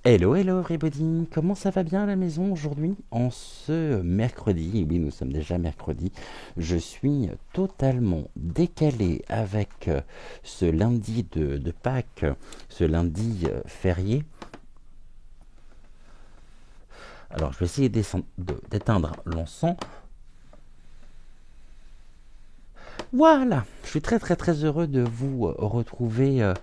Hello, hello everybody, comment ça va bien à la maison aujourd'hui? En ce mercredi, et oui nous sommes déjà mercredi, je suis totalement décalé avec ce lundi de Pâques, ce lundi férié. Alors je vais essayer d'éteindre l'encens. Voilà, je suis très très très heureux de vous retrouver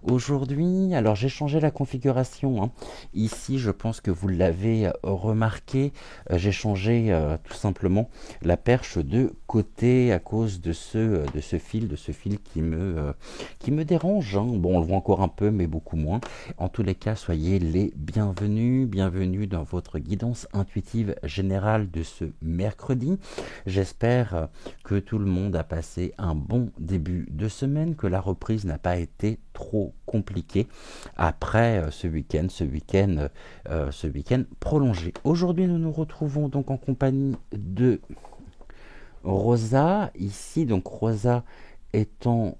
aujourd'hui. Alors j'ai changé la configuration, hein. Ici, je pense que vous l'avez remarqué, j'ai changé tout simplement la perche de côté à cause de ce fil qui me dérange, hein. Bon, on le voit encore un peu, mais beaucoup moins. En tous les cas, soyez les bienvenus, bienvenue dans votre guidance intuitive générale de ce mercredi. J'espère que tout le monde a passé un bon début de semaine, que la reprise n'a pas été trop compliquée après ce week-end prolongé. Aujourd'hui, nous nous retrouvons donc en compagnie de Rosa. Ici, donc Rosa étant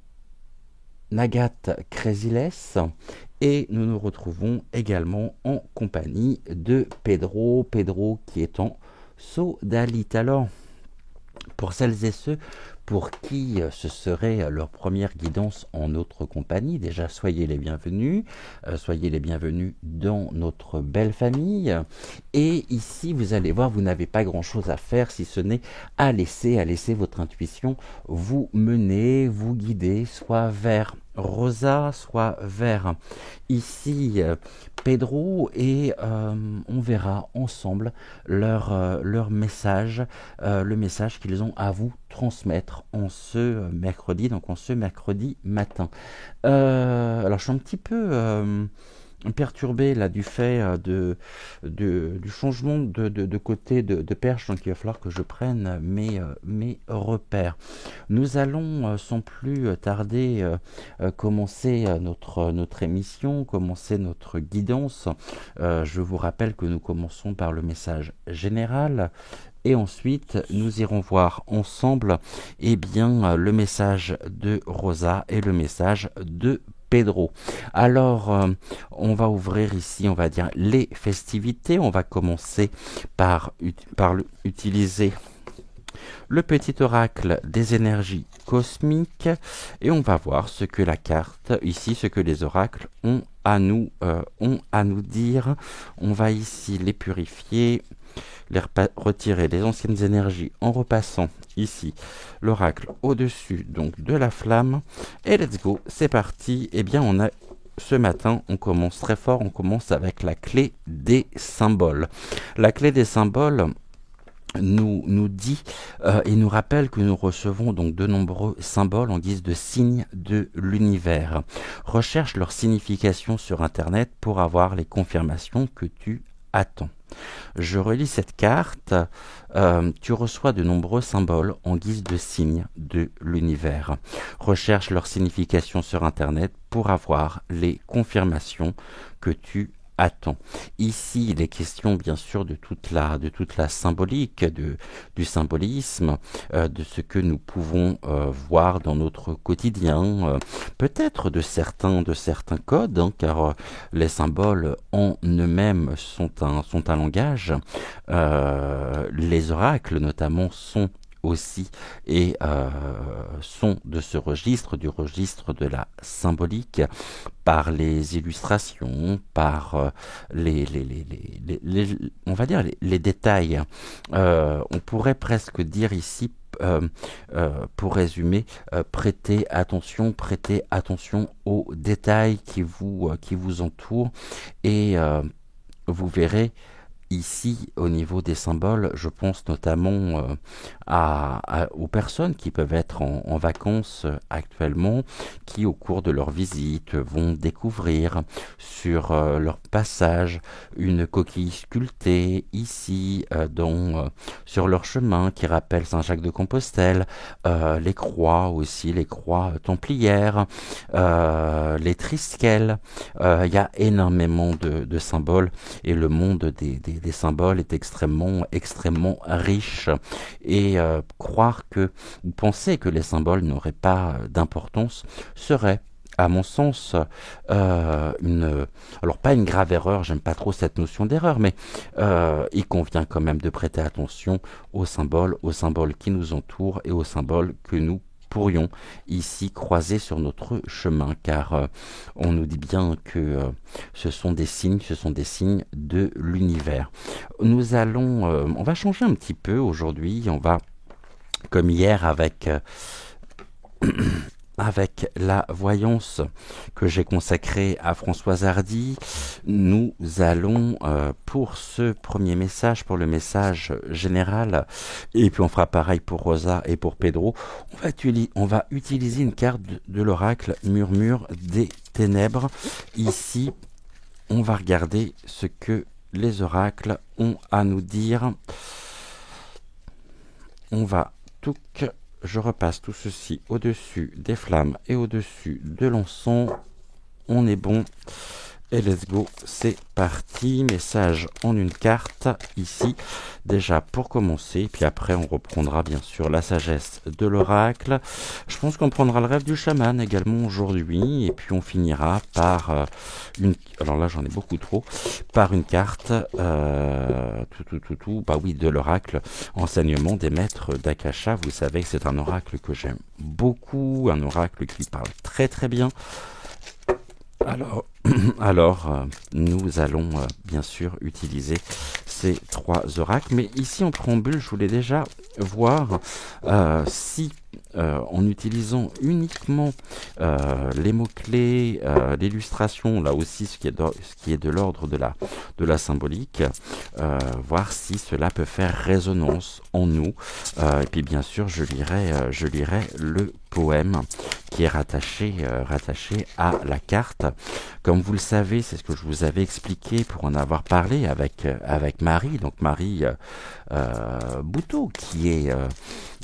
Nagat Crésilès. Et nous nous retrouvons également en compagnie de Pedro. Pedro qui est en Sodalit. Alors, pour celles et ceux pour qui ce serait leur première guidance en notre compagnie, déjà soyez les bienvenus dans notre belle famille. Et ici, vous allez voir, vous n'avez pas grand-chose à faire si ce n'est à laisser votre intuition vous mener, vous guider, soit vers Rosa, soit vers ici Pedro, et on verra ensemble leur message, le message qu'ils ont à vous transmettre en ce mercredi, donc en ce mercredi matin. Alors je suis un petit peu perturbé là du fait du changement de côté de perche, donc il va falloir que je prenne mes repères. Nous allons sans plus tarder commencer notre émission, commencer notre guidance. Je vous rappelle que nous commençons par le message général. Et ensuite, nous irons voir ensemble le message de Rosa et le message de Pedro. Alors, on va ouvrir ici, on va dire, les festivités. On va commencer par utiliser le petit oracle des énergies cosmiques et on va voir ce que la carte, ici, ce que les oracles ont à nous dire. On va ici les purifier, retirer les anciennes énergies en repassant ici l'oracle au-dessus donc de la flamme. Et let's go, c'est parti. Eh bien, ce matin, on commence très fort, on commence avec la clé des symboles. La clé des symboles nous dit et nous rappelle que nous recevons donc de nombreux symboles en guise de signes de l'univers. Recherche leur signification sur Internet pour avoir les confirmations que tu attends. Je relis cette carte. Tu reçois de nombreux symboles en guise de signes de l'univers. Recherche leur signification sur Internet pour avoir les confirmations que tu attends. Ici, il est question bien sûr de toute la symbolique, du symbolisme, de ce que nous pouvons voir dans notre quotidien, peut-être de certains codes, hein, car les symboles en eux-mêmes sont un langage. Les oracles notamment sont aussi et sont de ce registre, du registre de la symbolique, par les illustrations, par on va dire les détails. On pourrait presque dire ici, pour résumer, prêtez attention aux détails qui vous entourent, et vous verrez ici, au niveau des symboles, je pense notamment aux personnes qui peuvent être en vacances actuellement, qui au cours de leur visite vont découvrir sur leur passage une coquille sculptée ici sur leur chemin qui rappelle Saint-Jacques-de-Compostelle, les croix aussi, les croix templières, les trisquelles. Il y a énormément de symboles, et le monde des symboles est extrêmement riche, et croire que ou penser que les symboles n'auraient pas d'importance serait à mon sens, alors pas une grave erreur, j'aime pas trop cette notion d'erreur, mais il convient quand même de prêter attention aux symboles qui nous entourent et aux symboles que nous pourrions ici croiser sur notre chemin, car on nous dit bien que ce sont des signes de l'univers. On va changer un petit peu aujourd'hui, on va, comme hier avec la voyance que j'ai consacrée à Françoise Hardy, nous allons, pour ce premier message, pour le message général, et puis on fera pareil pour Rosa et pour Pedro, on va utiliser une carte de l'oracle Murmure des Ténèbres. Ici, on va regarder ce que les oracles ont à nous dire. On va je repasse tout ceci au-dessus des flammes et au-dessus de l'encens. On est bon. Et let's go, c'est parti. Message en une carte, ici, déjà pour commencer. Puis après, on reprendra bien sûr la sagesse de l'oracle. Je pense qu'on prendra le rêve du chaman également aujourd'hui. Et puis on finira par alors là, j'en ai beaucoup trop. Par une carte, bah oui, de l'oracle, enseignement des maîtres d'Akasha. Vous savez que c'est un oracle que j'aime beaucoup. Un oracle qui parle très très bien. Alors, nous allons bien sûr utiliser ces trois oracles, mais ici en préambule, je voulais déjà voir si en utilisant uniquement les mots-clés, l'illustration, là aussi ce qui est de l'ordre de la symbolique, voir si cela peut faire résonance en nous. Et puis bien sûr, je lirai le poème qui est rattaché à la carte. Comme vous le savez, c'est ce que je vous avais expliqué pour en avoir parlé avec Marie, donc Marie Bouteau, qui est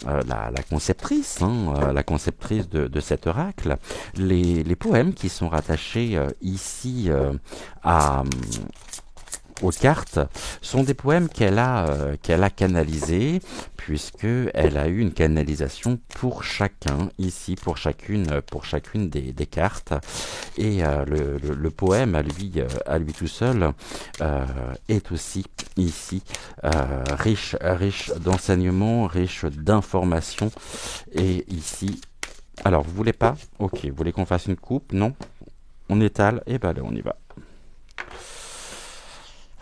la conceptrice, la conceptrice de cet oracle. Les poèmes qui sont rattachés ici aux cartes sont des poèmes qu'elle a canalisés, puisque elle a eu une canalisation pour chacun ici, pour chacune des cartes. Et le poème à lui tout seul est aussi ici riche d'enseignements, riche d'informations. Et ici, alors vous voulez pas? Ok, vous voulez qu'on fasse une coupe? Non? On étale? Et ben allez, on y va.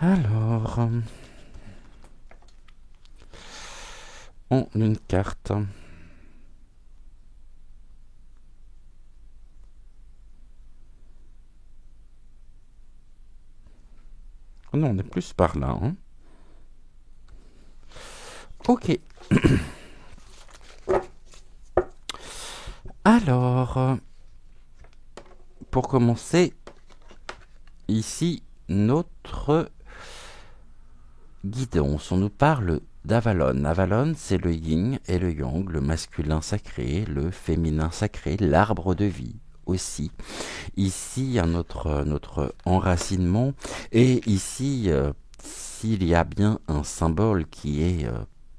Alors, en une carte, oh non, on est plus par là. Ok. Alors, pour commencer, ici, notre guidance, on nous parle d'Avalon. Avalon, c'est le yin et le yang, le masculin sacré, le féminin sacré, l'arbre de vie aussi. Ici, notre enracinement. Et ici, s'il y a bien un symbole qui est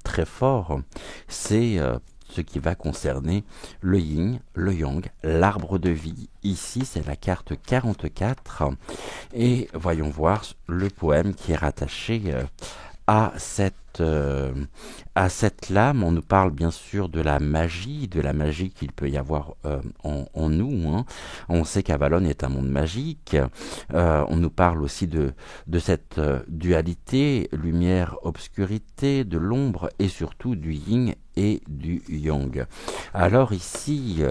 très fort, c'est ce qui va concerner le yin, le yang, l'arbre de vie. Ici, c'est la carte 44. Et voyons voir le poème qui est rattaché à cette lame. On nous parle bien sûr de la magie qu'il peut y avoir en nous. On sait qu'Avalon est un monde magique. On nous parle aussi de cette dualité, lumière-obscurité, de l'ombre et surtout du yin et du yang. Alors ici,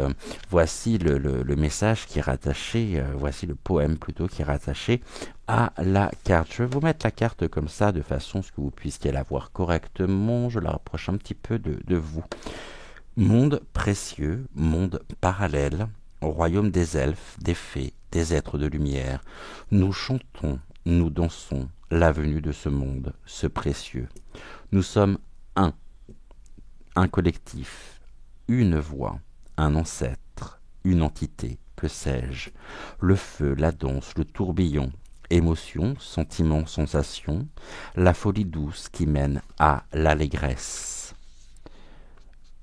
voici le message qui est rattaché, voici le poème plutôt qui est rattaché à la carte. Je vais vous mettre la carte comme ça de façon à ce que vous puissiez la voir correctement. Je la rapproche un petit peu de vous. Monde précieux, monde parallèle, au royaume des elfes, des fées, des êtres de lumière, nous chantons, nous dansons la venue de ce monde, ce précieux. Nous sommes un collectif, une voix, un ancêtre, une entité, que sais-je, le feu, la danse, le tourbillon, émotion, sentiment, sensation, la folie douce qui mène à l'allégresse.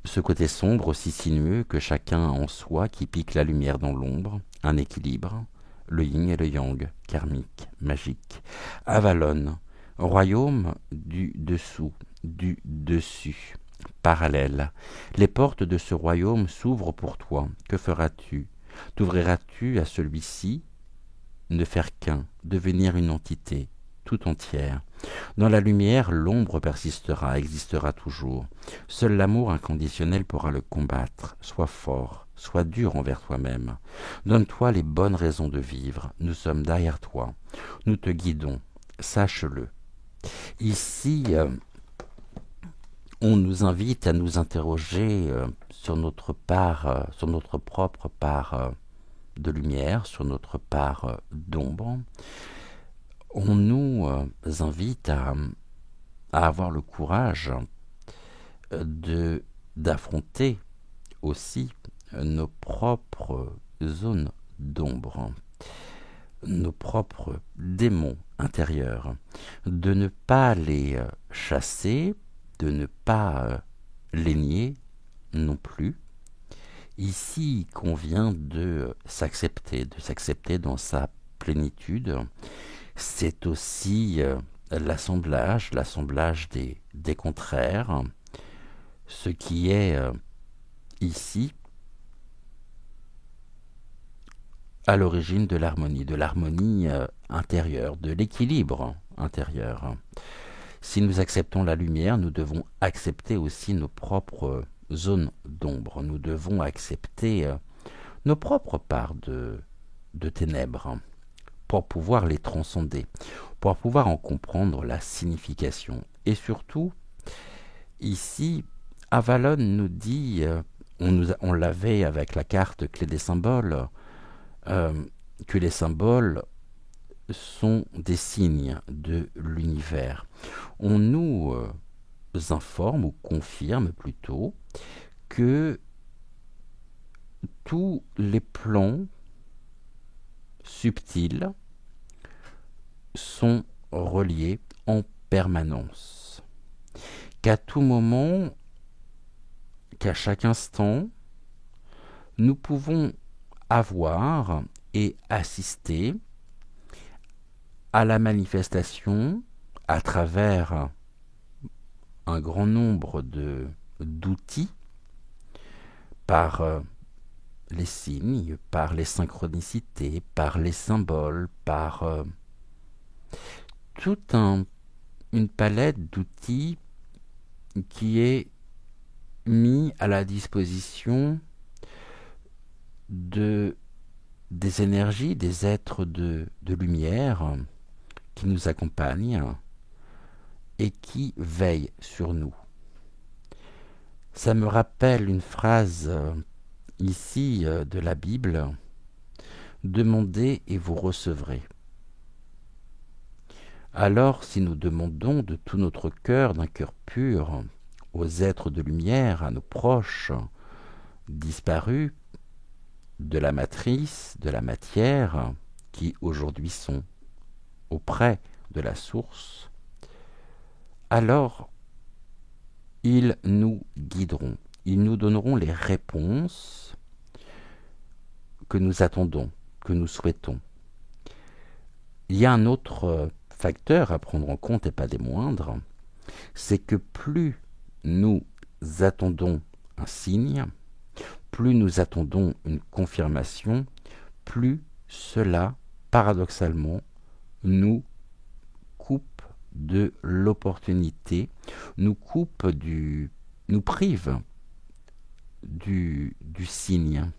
Ce côté sombre, aussi sinueux que chacun en soi, qui pique la lumière dans l'ombre, un équilibre, le yin et le yang, karmique, magique. Avalon, royaume du dessous, du dessus, parallèle. Les portes de ce royaume s'ouvrent pour toi. Que feras-tu? T'ouvriras-tu à celui-ci? Ne faire qu'un, devenir une entité, tout entière. Dans la lumière, l'ombre persistera, existera toujours. Seul l'amour inconditionnel pourra le combattre. Sois fort, sois dur envers toi-même. Donne-toi les bonnes raisons de vivre. Nous sommes derrière toi. Nous te guidons. Sache-le. Ici, on nous invite à nous interroger sur notre part, sur notre propre part de lumière, sur notre part d'ombre. On nous invite à avoir le courage d'affronter aussi nos propres zones d'ombre, nos propres démons intérieurs, de ne pas les chasser, de ne pas les nier non plus. Ici, il convient de s'accepter dans sa plénitude. C'est aussi l'assemblage des contraires, ce qui est ici à l'origine de l'harmonie intérieure, de l'équilibre intérieur. Si nous acceptons la lumière, nous devons accepter aussi nos propres zones d'ombre. Nous devons accepter nos propres parts de ténèbres pour pouvoir les transcender, pour pouvoir en comprendre la signification. Et surtout, ici, Avalon nous dit, on l'avait avec la carte clé des symboles, que les symboles sont des signes de l'univers. On nous informe ou confirme plutôt que tous les plans subtils sont reliés en permanence. Qu'à tout moment, qu'à chaque instant, nous pouvons avoir et assister à la manifestation à travers un grand nombre d'outils, par les signes, par les synchronicités, par les symboles, par toute une palette d'outils qui est mis à la disposition des énergies, des êtres de lumière qui nous accompagnent et qui veillent sur nous. Ça me rappelle une phrase ici de la Bible: demandez et vous recevrez. Alors, si nous demandons de tout notre cœur, d'un cœur pur, aux êtres de lumière, à nos proches disparus de la matrice, de la matière, qui aujourd'hui sont auprès de la source, alors ils nous guideront, ils nous donneront les réponses que nous attendons, que nous souhaitons. Il y a un autre facteur à prendre en compte, et pas des moindres, c'est que plus nous attendons un signe, plus nous attendons une confirmation, plus cela, paradoxalement, nous coupe de l'opportunité, nous prive du signe.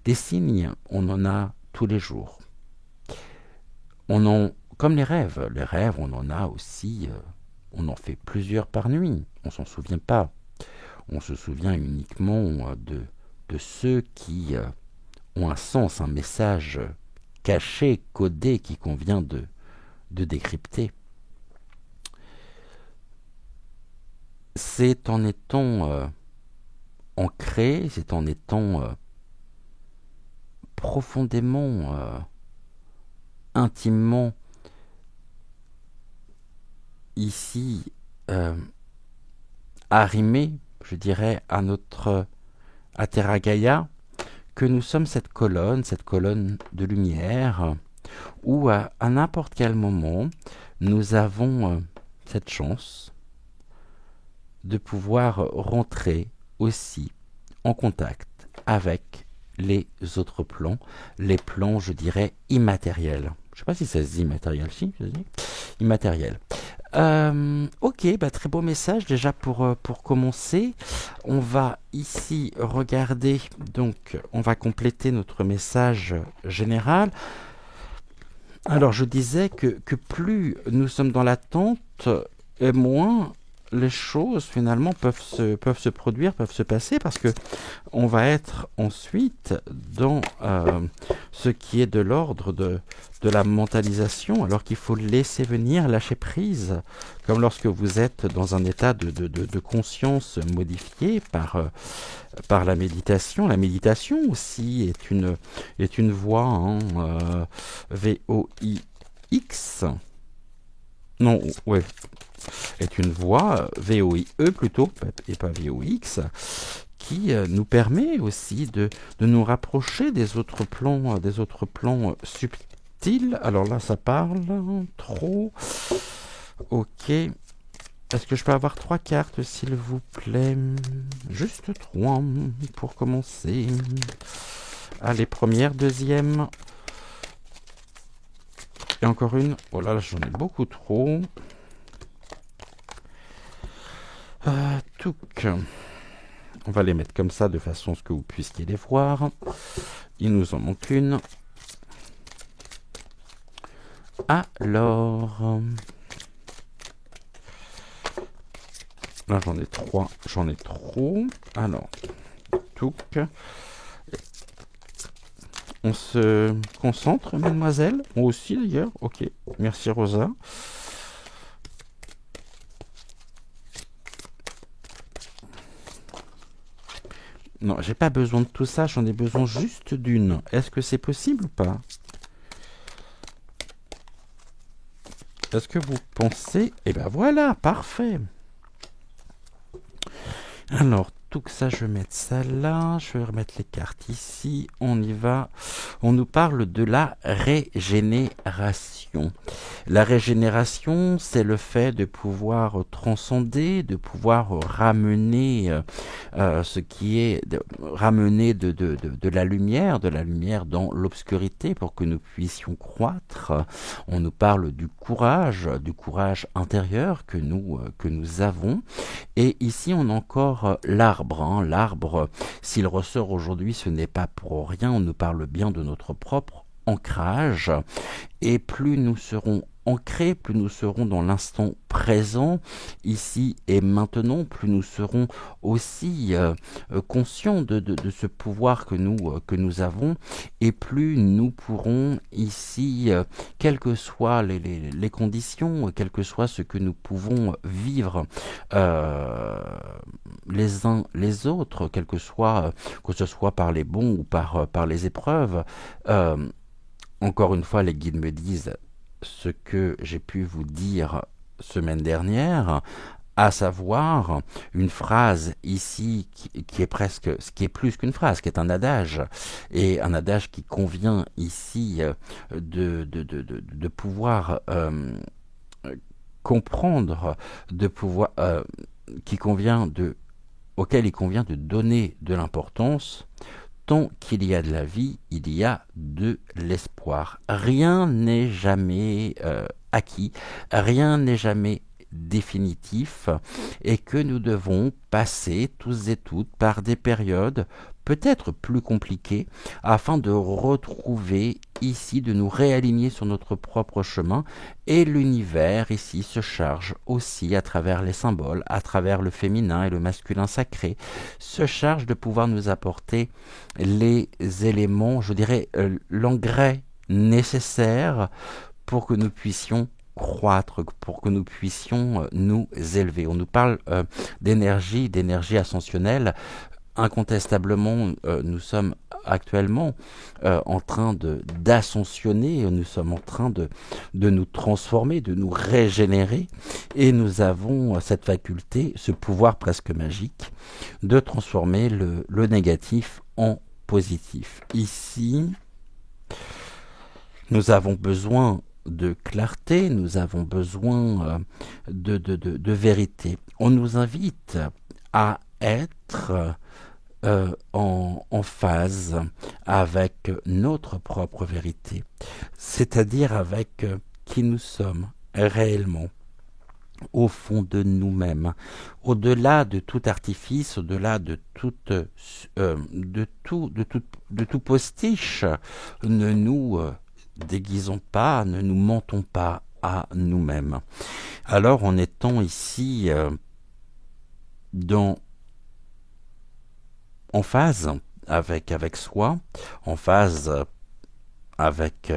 Des signes, on en a tous les jours. Comme les rêves, on en a aussi, on en fait plusieurs par nuit, on s'en souvient pas. On se souvient uniquement de ceux qui ont un sens, un message caché, codé, qui convient de décrypter. C'est en étant ancré, c'est en étant profondément, intimement ici arrimé je dirais, à Terra Gaia, que nous sommes cette colonne de lumière, où à n'importe quel moment, nous avons cette chance de pouvoir rentrer aussi en contact avec les autres plans, les plans, je dirais, immatériels. Je ne sais pas si ça se dit immatériel, si, je dis immatériel. Ok, bah, très beau message déjà pour commencer. On va ici regarder, donc on va compléter notre message général. Alors je disais que plus nous sommes dans l'attente, et moins les choses finalement peuvent se produire, peuvent se passer, parce que on va être ensuite dans ce qui est de l'ordre de la mentalisation, alors qu'il faut laisser venir, lâcher prise, comme lorsque vous êtes dans un état de conscience modifié par la méditation. La méditation aussi est une voie, hein, V-O-I-X. Non, ouais, est une voie, V-O-I-E plutôt, et pas V-O-X, qui nous permet aussi de nous rapprocher des autres plans subtils. Alors là, ça parle trop. Ok. Est-ce que je peux avoir 3 cartes, s'il vous plaît? Juste 3 pour commencer. Allez, première, deuxième. Et encore une. Oh là, j'en ai beaucoup trop. Touc. On va les mettre comme ça de façon à ce que vous puissiez les voir. Il nous en manque une. Alors, là j'en ai 3, j'en ai trop. Alors, touc. On se concentre, mademoiselle. Moi aussi d'ailleurs. Ok, merci Rosa. Non, j'ai pas besoin de tout ça, j'en ai besoin juste d'une. Est-ce que c'est possible ou pas? Est-ce que vous pensez? Eh ben voilà, parfait. Alors, tout que ça, je vais mettre ça là. Je vais remettre les cartes ici. On y va. On nous parle de la régénération. La régénération, c'est le fait de pouvoir transcender, de pouvoir ramener ce qui est ramener de la lumière dans l'obscurité pour que nous puissions croître. On nous parle du courage intérieur que nous avons. Et ici, on a encore l'arbre. L'arbre, s'il ressort aujourd'hui, ce n'est pas pour rien. On nous parle bien de notre propre ancrage. Et plus nous serons ancrés, plus nous serons dans l'instant présent, ici et maintenant, plus nous serons aussi conscients de ce pouvoir que nous avons, et plus nous pourrons ici, quelles que soient les conditions, quel que soit ce que nous pouvons vivre les uns les autres, que ce soit par les bons ou par les épreuves, encore une fois, les guides me disent ce que j'ai pu vous dire semaine dernière, à savoir une phrase ici qui est presque, ce qui est plus qu'une phrase, qui est un adage, et un adage qui convient ici de pouvoir comprendre, de pouvoir auquel il convient de donner de l'importance. Tant qu'il y a de la vie, il y a de l'espoir. Rien n'est jamais acquis, rien n'est jamais définitif, et que nous devons passer tous et toutes par des périodes peut-être plus compliquées afin de retrouver ici, de nous réaligner sur notre propre chemin. Et l'univers ici se charge aussi, à travers les symboles, à travers le féminin et le masculin sacré, se charge de pouvoir nous apporter les éléments, je dirais, l'engrais nécessaire pour que nous puissions croître, pour que nous puissions nous élever. On nous parle d'énergie ascensionnelle. incontestablement, nous sommes actuellement en train d'ascensionner, nous sommes en train de nous transformer, de nous régénérer, et nous avons cette faculté, ce pouvoir presque magique, de transformer le négatif en positif. Ici, nous avons besoin de clarté, nous avons besoin de vérité. On nous invite à être en phase avec notre propre vérité, c'est-à-dire avec qui nous sommes réellement, au fond de nous-mêmes, au-delà de tout artifice, au-delà de tout postiche. Ne nous déguisons pas, ne nous mentons pas à nous-mêmes. Alors, en étant ici en phase avec soi, en phase avec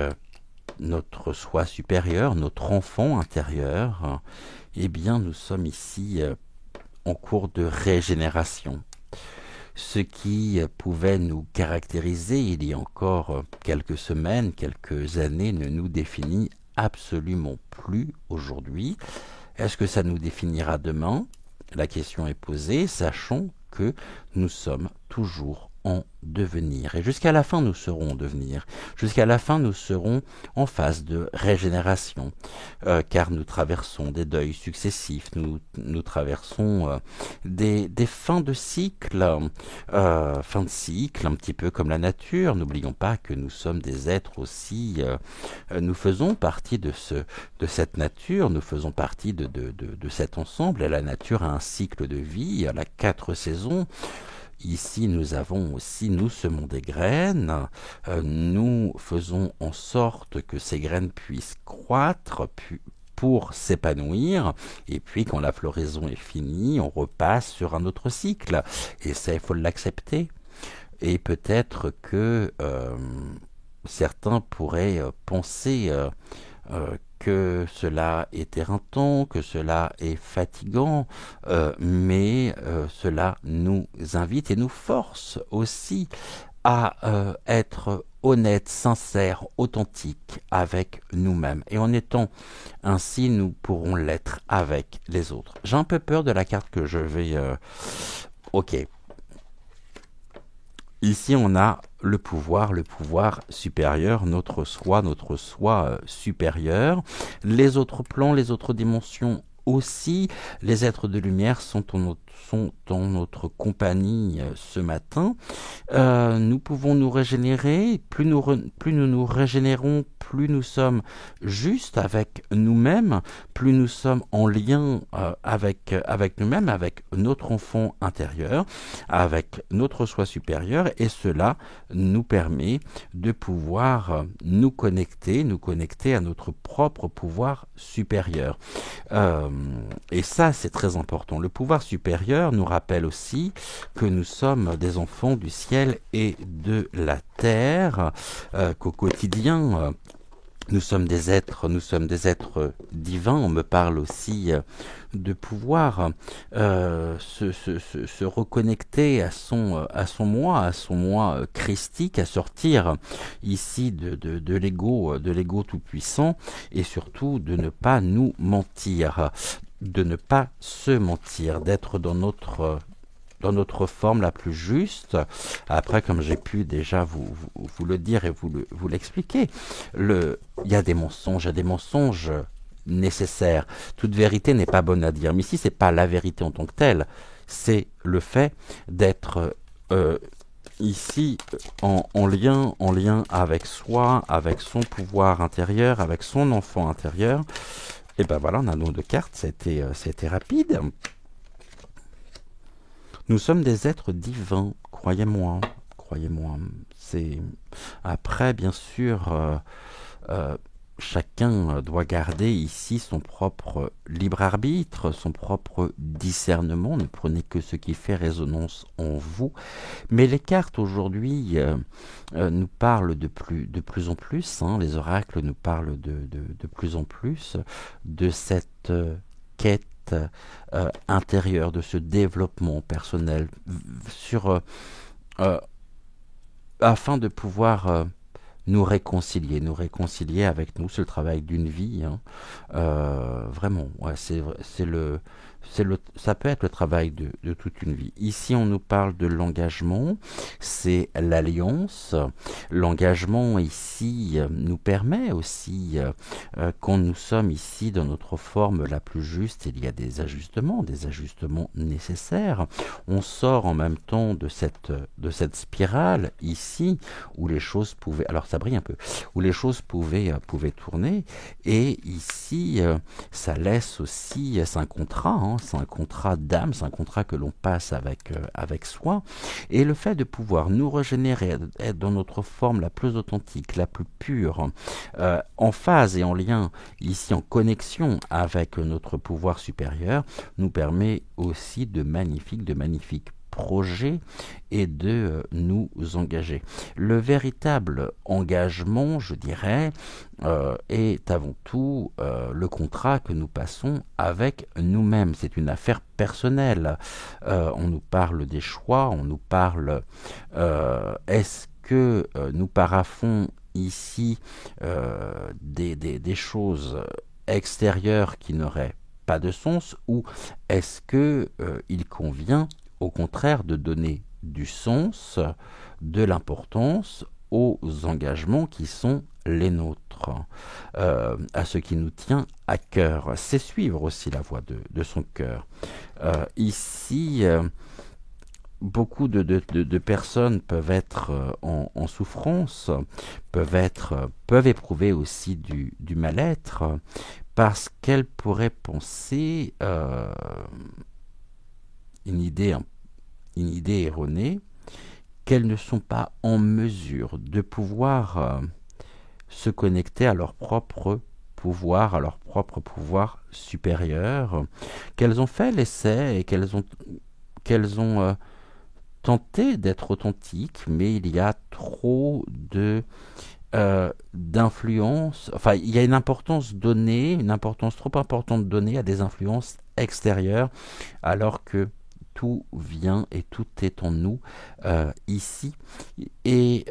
notre soi supérieur, notre enfant intérieur, eh bien nous sommes ici en cours de régénération. Ce qui pouvait nous caractériser il y a encore quelques semaines, quelques années, ne nous définit absolument plus aujourd'hui. Est-ce que ça nous définira demain? La question est posée, sachant que nous sommes toujours en devenir. Et jusqu'à la fin, nous serons en devenir. Jusqu'à la fin, nous serons en phase de régénération, car nous traversons des deuils successifs, nous traversons des fins de cycle, un petit peu comme la nature. N'oublions pas que nous sommes des êtres aussi, nous faisons partie de cette nature, nous faisons partie de cet ensemble. Et la nature a un cycle de vie, elle a 4 saisons. Ici, nous avons aussi, nous semons des graines, nous faisons en sorte que ces graines puissent croître pour s'épanouir, et puis quand la floraison est finie, on repasse sur un autre cycle, et ça, il faut l'accepter. Et peut-être que certains pourraient penser que cela est éreintant, que cela est fatigant, mais cela nous invite et nous force aussi à être honnêtes, sincères, authentiques avec nous-mêmes. Et en étant ainsi, nous pourrons l'être avec les autres. J'ai un peu peur de la carte que je vais... Ok. Ici, on a le pouvoir supérieur, notre soi supérieur. Les autres plans, les autres dimensions aussi. Les êtres de lumière sont en notre compagnie ce matin. Nous pouvons nous régénérer. Plus nous nous régénérons, plus nous sommes justes avec nous-mêmes, plus nous sommes en lien avec nous-mêmes, avec notre enfant intérieur, avec notre soi supérieur, et cela nous permet de pouvoir nous connecter à notre propre pouvoir supérieur. Et ça, c'est très important. Le pouvoir supérieur nous rappelle aussi que nous sommes des enfants du ciel et de la terre, qu'au quotidien, nous sommes des êtres divins. On me parle aussi de pouvoir se reconnecter à son moi christique, à sortir ici de l'ego tout puissant, et surtout de ne pas nous mentir, de ne pas se mentir, d'être dans notre forme la plus juste. Après, comme j'ai pu déjà vous le dire et vous l'expliquer, il y a des mensonges nécessaires. Toute vérité n'est pas bonne à dire. Mais ici, c'est pas la vérité en tant que telle. C'est le fait d'être ici en lien avec soi, avec son pouvoir intérieur, avec son enfant intérieur. Et ben voilà, on a nos 2 cartes. C'était rapide. Nous sommes des êtres divins, croyez-moi. C'est après, bien sûr, chacun doit garder ici son propre libre arbitre, son propre discernement. Ne prenez que ce qui fait résonance en vous. Mais les cartes aujourd'hui nous parlent de plus en plus. Les oracles nous parlent de plus en plus de cette quête quête intérieure, de ce développement personnel, sur, euh, afin de pouvoir nous réconcilier avec nous. C'est le travail d'une vie, hein. Vraiment, ouais, ça peut être le travail de toute une vie. Ici, on nous parle de l'engagement, c'est l'alliance. L'engagement ici nous permet aussi, quand nous sommes ici dans notre forme la plus juste, il y a des ajustements nécessaires. On sort en même temps de cette spirale ici où les choses pouvaient, alors ça brille un peu, où les choses pouvaient tourner. Et ici, ça laisse aussi, c'est un contrat, hein, c'est un contrat d'âme, c'est un contrat que l'on passe avec soi. Et le fait de pouvoir nous régénérer, être dans notre forme la plus authentique, la plus pure, en phase et en lien, ici en connexion avec notre pouvoir supérieur, nous permet aussi de magnifiques projets et de nous engager. Le véritable engagement, je dirais, est avant tout le contrat que nous passons avec nous-mêmes. C'est une affaire personnelle. On nous parle des choix, on nous parle est-ce que nous paraphons ici des choses extérieures qui n'auraient pas de sens, ou est-ce que il convient au contraire de donner du sens, de l'importance aux engagements qui sont les nôtres, à ce qui nous tient à cœur. C'est suivre aussi la voie de son cœur. Ici, beaucoup de personnes peuvent être en souffrance, peuvent éprouver aussi du mal-être, parce qu'elles pourraient penser une idée erronée, qu'elles ne sont pas en mesure de pouvoir se connecter à leur propre pouvoir, à leur propre pouvoir supérieur, qu'elles ont fait l'essai et qu'elles ont tenté d'être authentiques, mais il y a trop d'influence, enfin il y a une importance donnée, une importance trop importante donnée à des influences extérieures, alors que tout vient et tout est en nous ici. Et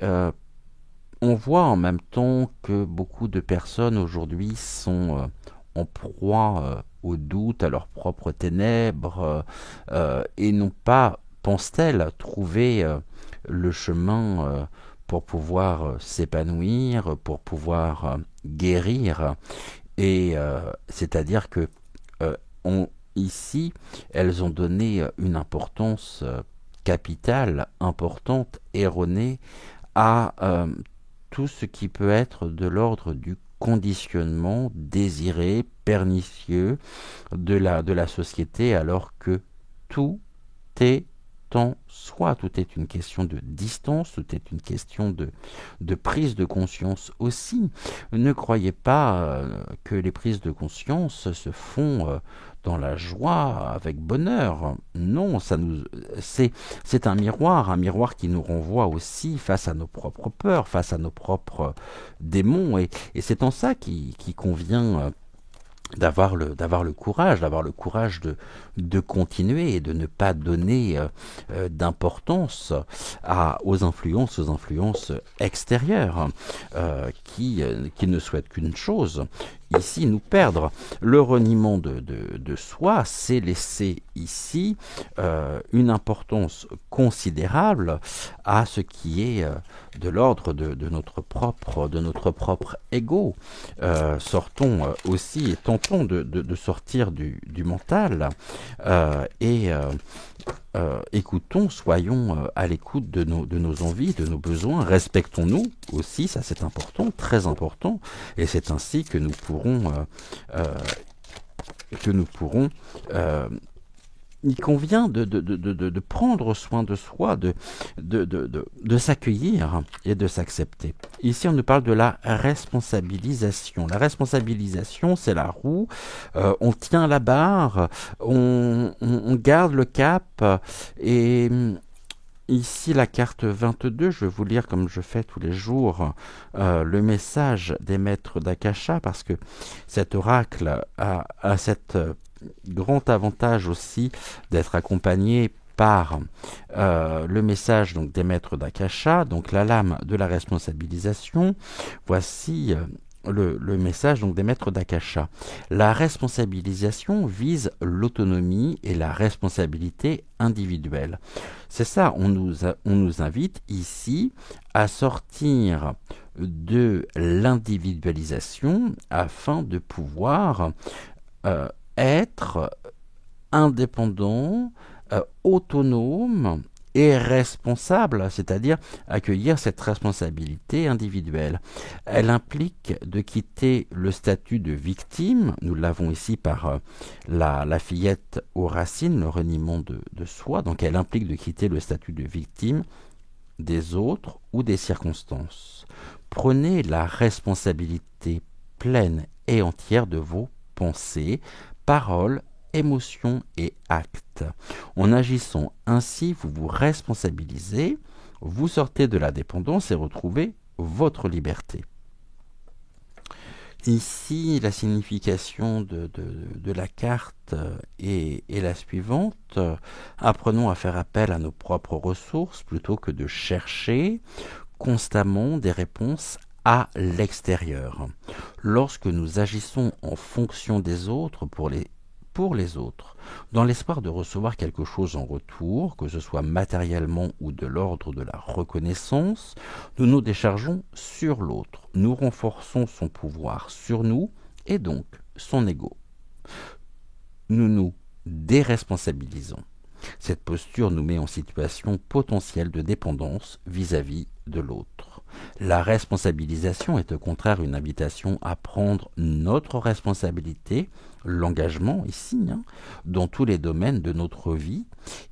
on voit en même temps que beaucoup de personnes aujourd'hui sont en proie au doute, à leurs propres ténèbres, et n'ont pas, pensent-elles, trouvé le chemin pour pouvoir s'épanouir, pour pouvoir guérir. Et c'est-à-dire que ici, elles ont donné une importance capitale, importante, erronée à tout ce qui peut être de l'ordre du conditionnement désiré, pernicieux de la société, alors que tout est en soi, tout est une question de distance, tout est une question de prise de conscience aussi. Ne croyez pas que les prises de conscience se font dans la joie, avec bonheur. Non, c'est un miroir qui nous renvoie aussi face à nos propres peurs, face à nos propres démons, et c'est en ça qu'il convient d'avoir le courage de continuer et de ne pas donner d'importance aux influences extérieures qui ne souhaitent qu'une chose, ici nous perdre. Le reniement de soi, c'est laisser ici une importance considérable à ce qui est de l'ordre de notre propre ego. Sortons aussi et tentons de sortir du mental et écoutons, soyons à l'écoute de nos envies, de nos besoins, respectons-nous aussi, ça c'est important, très important, et c'est ainsi que nous pourrons il convient de prendre soin de soi, de s'accueillir et de s'accepter. Ici, on nous parle de la responsabilisation. La responsabilisation, c'est la roue. On tient la barre, on garde le cap. Et ici, la carte 22, je vais vous lire comme je fais tous les jours le message des maîtres d'Akasha, parce que cet oracle a cette grand avantage aussi d'être accompagné par le message donc des maîtres d'Akasha, donc la lame de la responsabilisation. Voici le message donc des maîtres d'Akasha. La responsabilisation vise l'autonomie et la responsabilité individuelle. C'est ça, on nous invite ici à sortir de l'individualisation afin de pouvoir être indépendant, autonome et responsable, c'est-à-dire accueillir cette responsabilité individuelle. Elle implique de quitter le statut de victime, nous l'avons ici par la fillette aux racines, le reniement de soi, donc elle implique de quitter le statut de victime des autres ou des circonstances. Prenez la responsabilité pleine et entière de vos pensées, paroles, émotions et actes. En agissant ainsi, vous vous responsabilisez, vous sortez de la dépendance et retrouvez votre liberté. Ici, la signification de la carte est la suivante. Apprenons à faire appel à nos propres ressources plutôt que de chercher constamment des réponses à l'extérieur. Lorsque nous agissons en fonction des autres pour les autres, dans l'espoir de recevoir quelque chose en retour, que ce soit matériellement ou de l'ordre de la reconnaissance, nous nous déchargeons sur l'autre, nous renforçons son pouvoir sur nous et donc son ego. Nous nous déresponsabilisons. Cette posture nous met en situation potentielle de dépendance vis-à-vis de l'autre. La responsabilisation est au contraire une invitation à prendre notre responsabilité, l'engagement ici, dans tous les domaines de notre vie.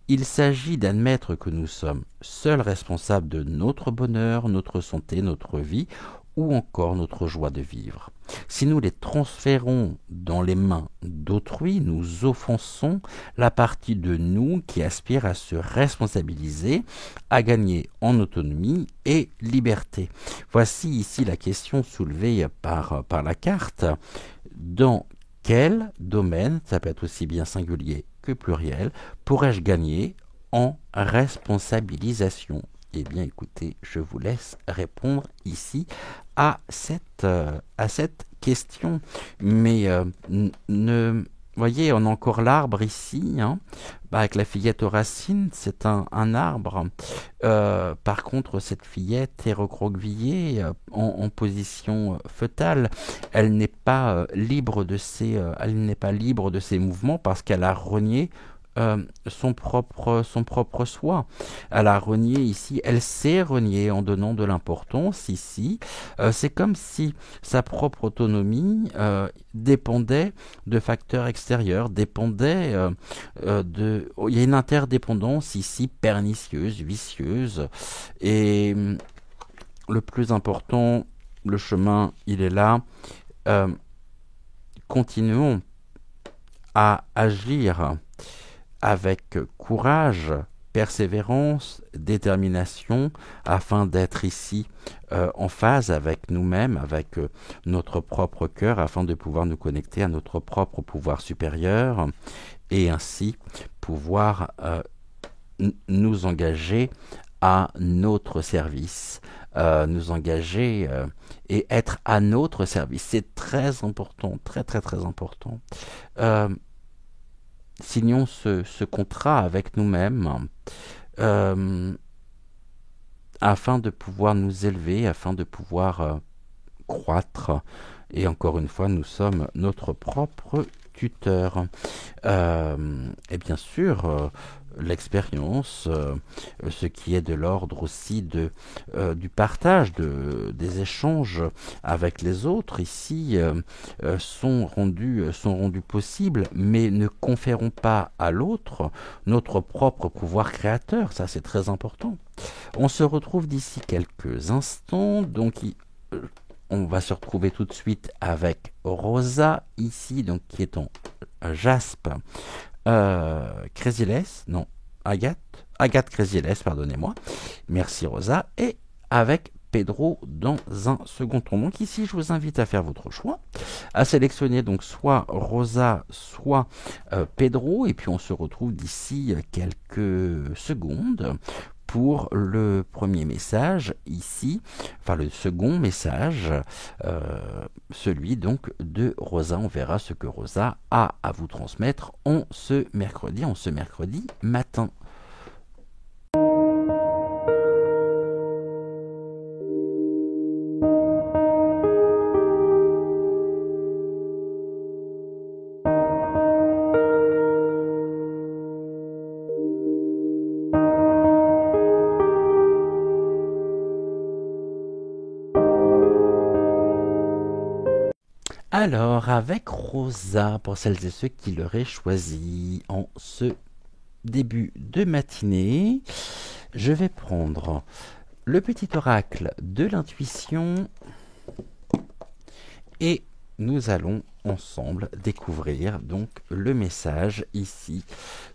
Il s'agit d'admettre que nous sommes seuls responsables de notre bonheur, notre santé, notre vie, ou encore notre joie de vivre. Si nous les transférons dans les mains d'autrui, nous offensons la partie de nous qui aspire à se responsabiliser, à gagner en autonomie et liberté. Voici ici la question soulevée par la carte. Dans quel domaine, ça peut être aussi bien singulier que pluriel, pourrais-je gagner en responsabilisation ? Eh bien, écoutez, je vous laisse répondre ici à cette question. Mais voyez, on a encore l'arbre ici, avec la fillette aux racines, c'est un arbre. Par contre, cette fillette est recroquevillée en position fœtale. Elle n'est pas libre de ses mouvements parce qu'elle a renié son propre soi. Elle a renié ici, elle s'est reniée en donnant de l'importance ici. C'est comme si sa propre autonomie dépendait de facteurs extérieurs, dépendait il y a une interdépendance ici pernicieuse, vicieuse. Et le plus important, le chemin, il est là. Continuons à agir avec courage, persévérance, détermination, afin d'être ici en phase avec nous-mêmes, avec notre propre cœur, afin de pouvoir nous connecter à notre propre pouvoir supérieur et ainsi pouvoir nous engager à notre service, nous engager et être à notre service. C'est très important, très très très important. Signons ce contrat avec nous-mêmes afin de pouvoir nous élever, afin de pouvoir croître. Et encore une fois, nous sommes notre propre tuteur. Et bien sûr, l'expérience, ce qui est de l'ordre aussi du partage, des échanges avec les autres ici sont rendus possibles, mais ne conférons pas à l'autre notre propre pouvoir créateur. Ça, c'est très important. On se retrouve d'ici quelques instants, donc on va se retrouver tout de suite avec Rosa ici, donc qui est en jaspe. Agathe Crésiles, pardonnez-moi. Merci Rosa. Et avec Pedro dans un second tour. Donc ici, je vous invite à faire votre choix, à sélectionner donc soit Rosa, soit Pedro, et puis on se retrouve d'ici quelques secondes pour le premier message ici, enfin le second message, celui donc de Rosa. On verra ce que Rosa a à vous transmettre en ce mercredi matin. Alors, avec Rosa, pour celles et ceux qui l'auraient choisi en ce début de matinée, je vais prendre le petit oracle de l'intuition et nous allons ensemble découvrir donc le message ici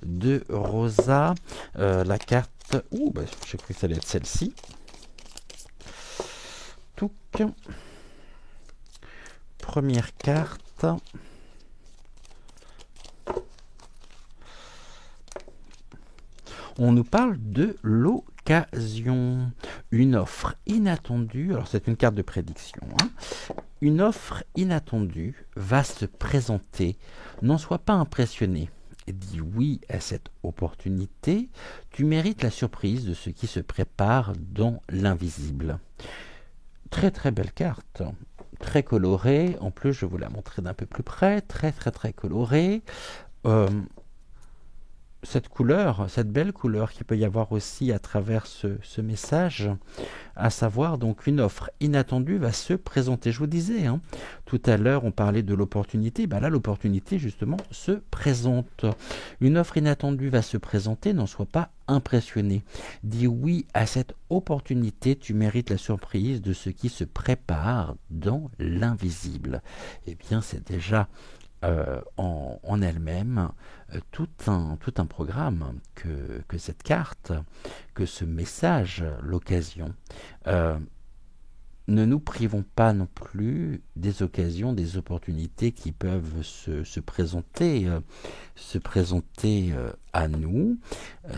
de Rosa. La carte, je crois que ça allait être celle-ci. Touc. Première carte. On nous parle de l'occasion, une offre inattendue. Alors c'est une carte de prédiction. Une offre inattendue va se présenter. N'en sois pas impressionné. Dis oui à cette opportunité. Tu mérites la surprise de ce qui se prépare dans l'invisible. Très très belle carte. Très colorée, en plus je vais vous la montrer d'un peu plus près, très colorée. Cette couleur, cette belle couleur qu'il peut y avoir aussi à travers ce message, à savoir donc une offre inattendue va se présenter. Je vous disais, tout à l'heure on parlait de l'opportunité, là l'opportunité justement se présente. Une offre inattendue va se présenter, n'en sois pas impressionné. Dis oui à cette opportunité, tu mérites la surprise de ce qui se prépare dans l'invisible. Eh bien c'est déjà en elle-même tout un programme que cette carte, que ce message, l'occasion. Ne nous privons pas non plus des occasions, des opportunités qui peuvent se présenter à nous.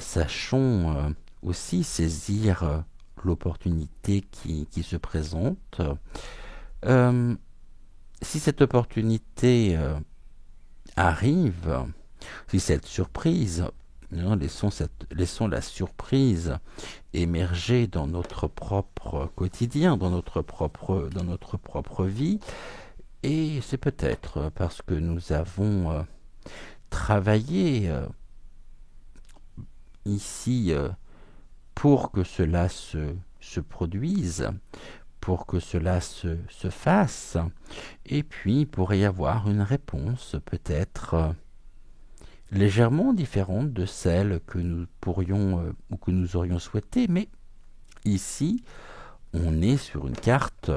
Sachons aussi saisir l'opportunité qui se présente. Si cette opportunité arrive, si cette surprise, laissons la surprise émerger dans notre propre quotidien, dans notre propre vie, et c'est peut-être parce que nous avons travaillé ici pour que cela se produise, pour que cela se fasse, et puis il pourrait y avoir une réponse peut-être légèrement différente de celle que nous pourrions ou que nous aurions souhaité, mais ici on est sur une carte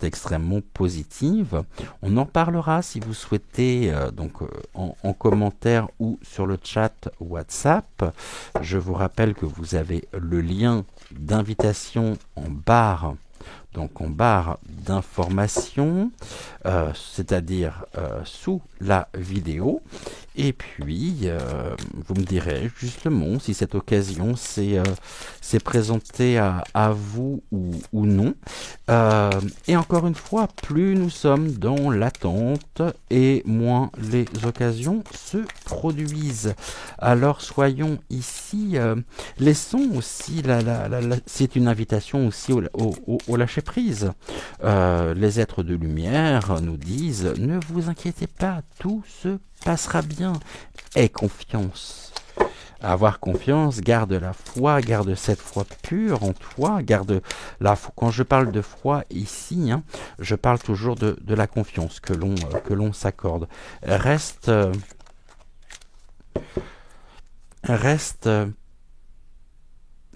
extrêmement positive. On en parlera si vous souhaitez en commentaire ou sur le chat WhatsApp. Je vous rappelle que vous avez le lien d'invitation en barre d'information, c'est-à-dire sous la vidéo. Et puis, vous me direz justement si cette occasion s'est présentée à vous ou non. Et encore une fois, plus nous sommes dans l'attente et moins les occasions se produisent. Alors soyons ici, laissons aussi, c'est une invitation aussi au lâcher-prise. Les êtres de lumière nous disent, ne vous inquiétez pas, tout se passera bien. Aie confiance. Avoir confiance, garde la foi, garde cette foi pure en toi, garde la foi. Quand je parle de foi ici, je parle toujours de la confiance que l'on s'accorde.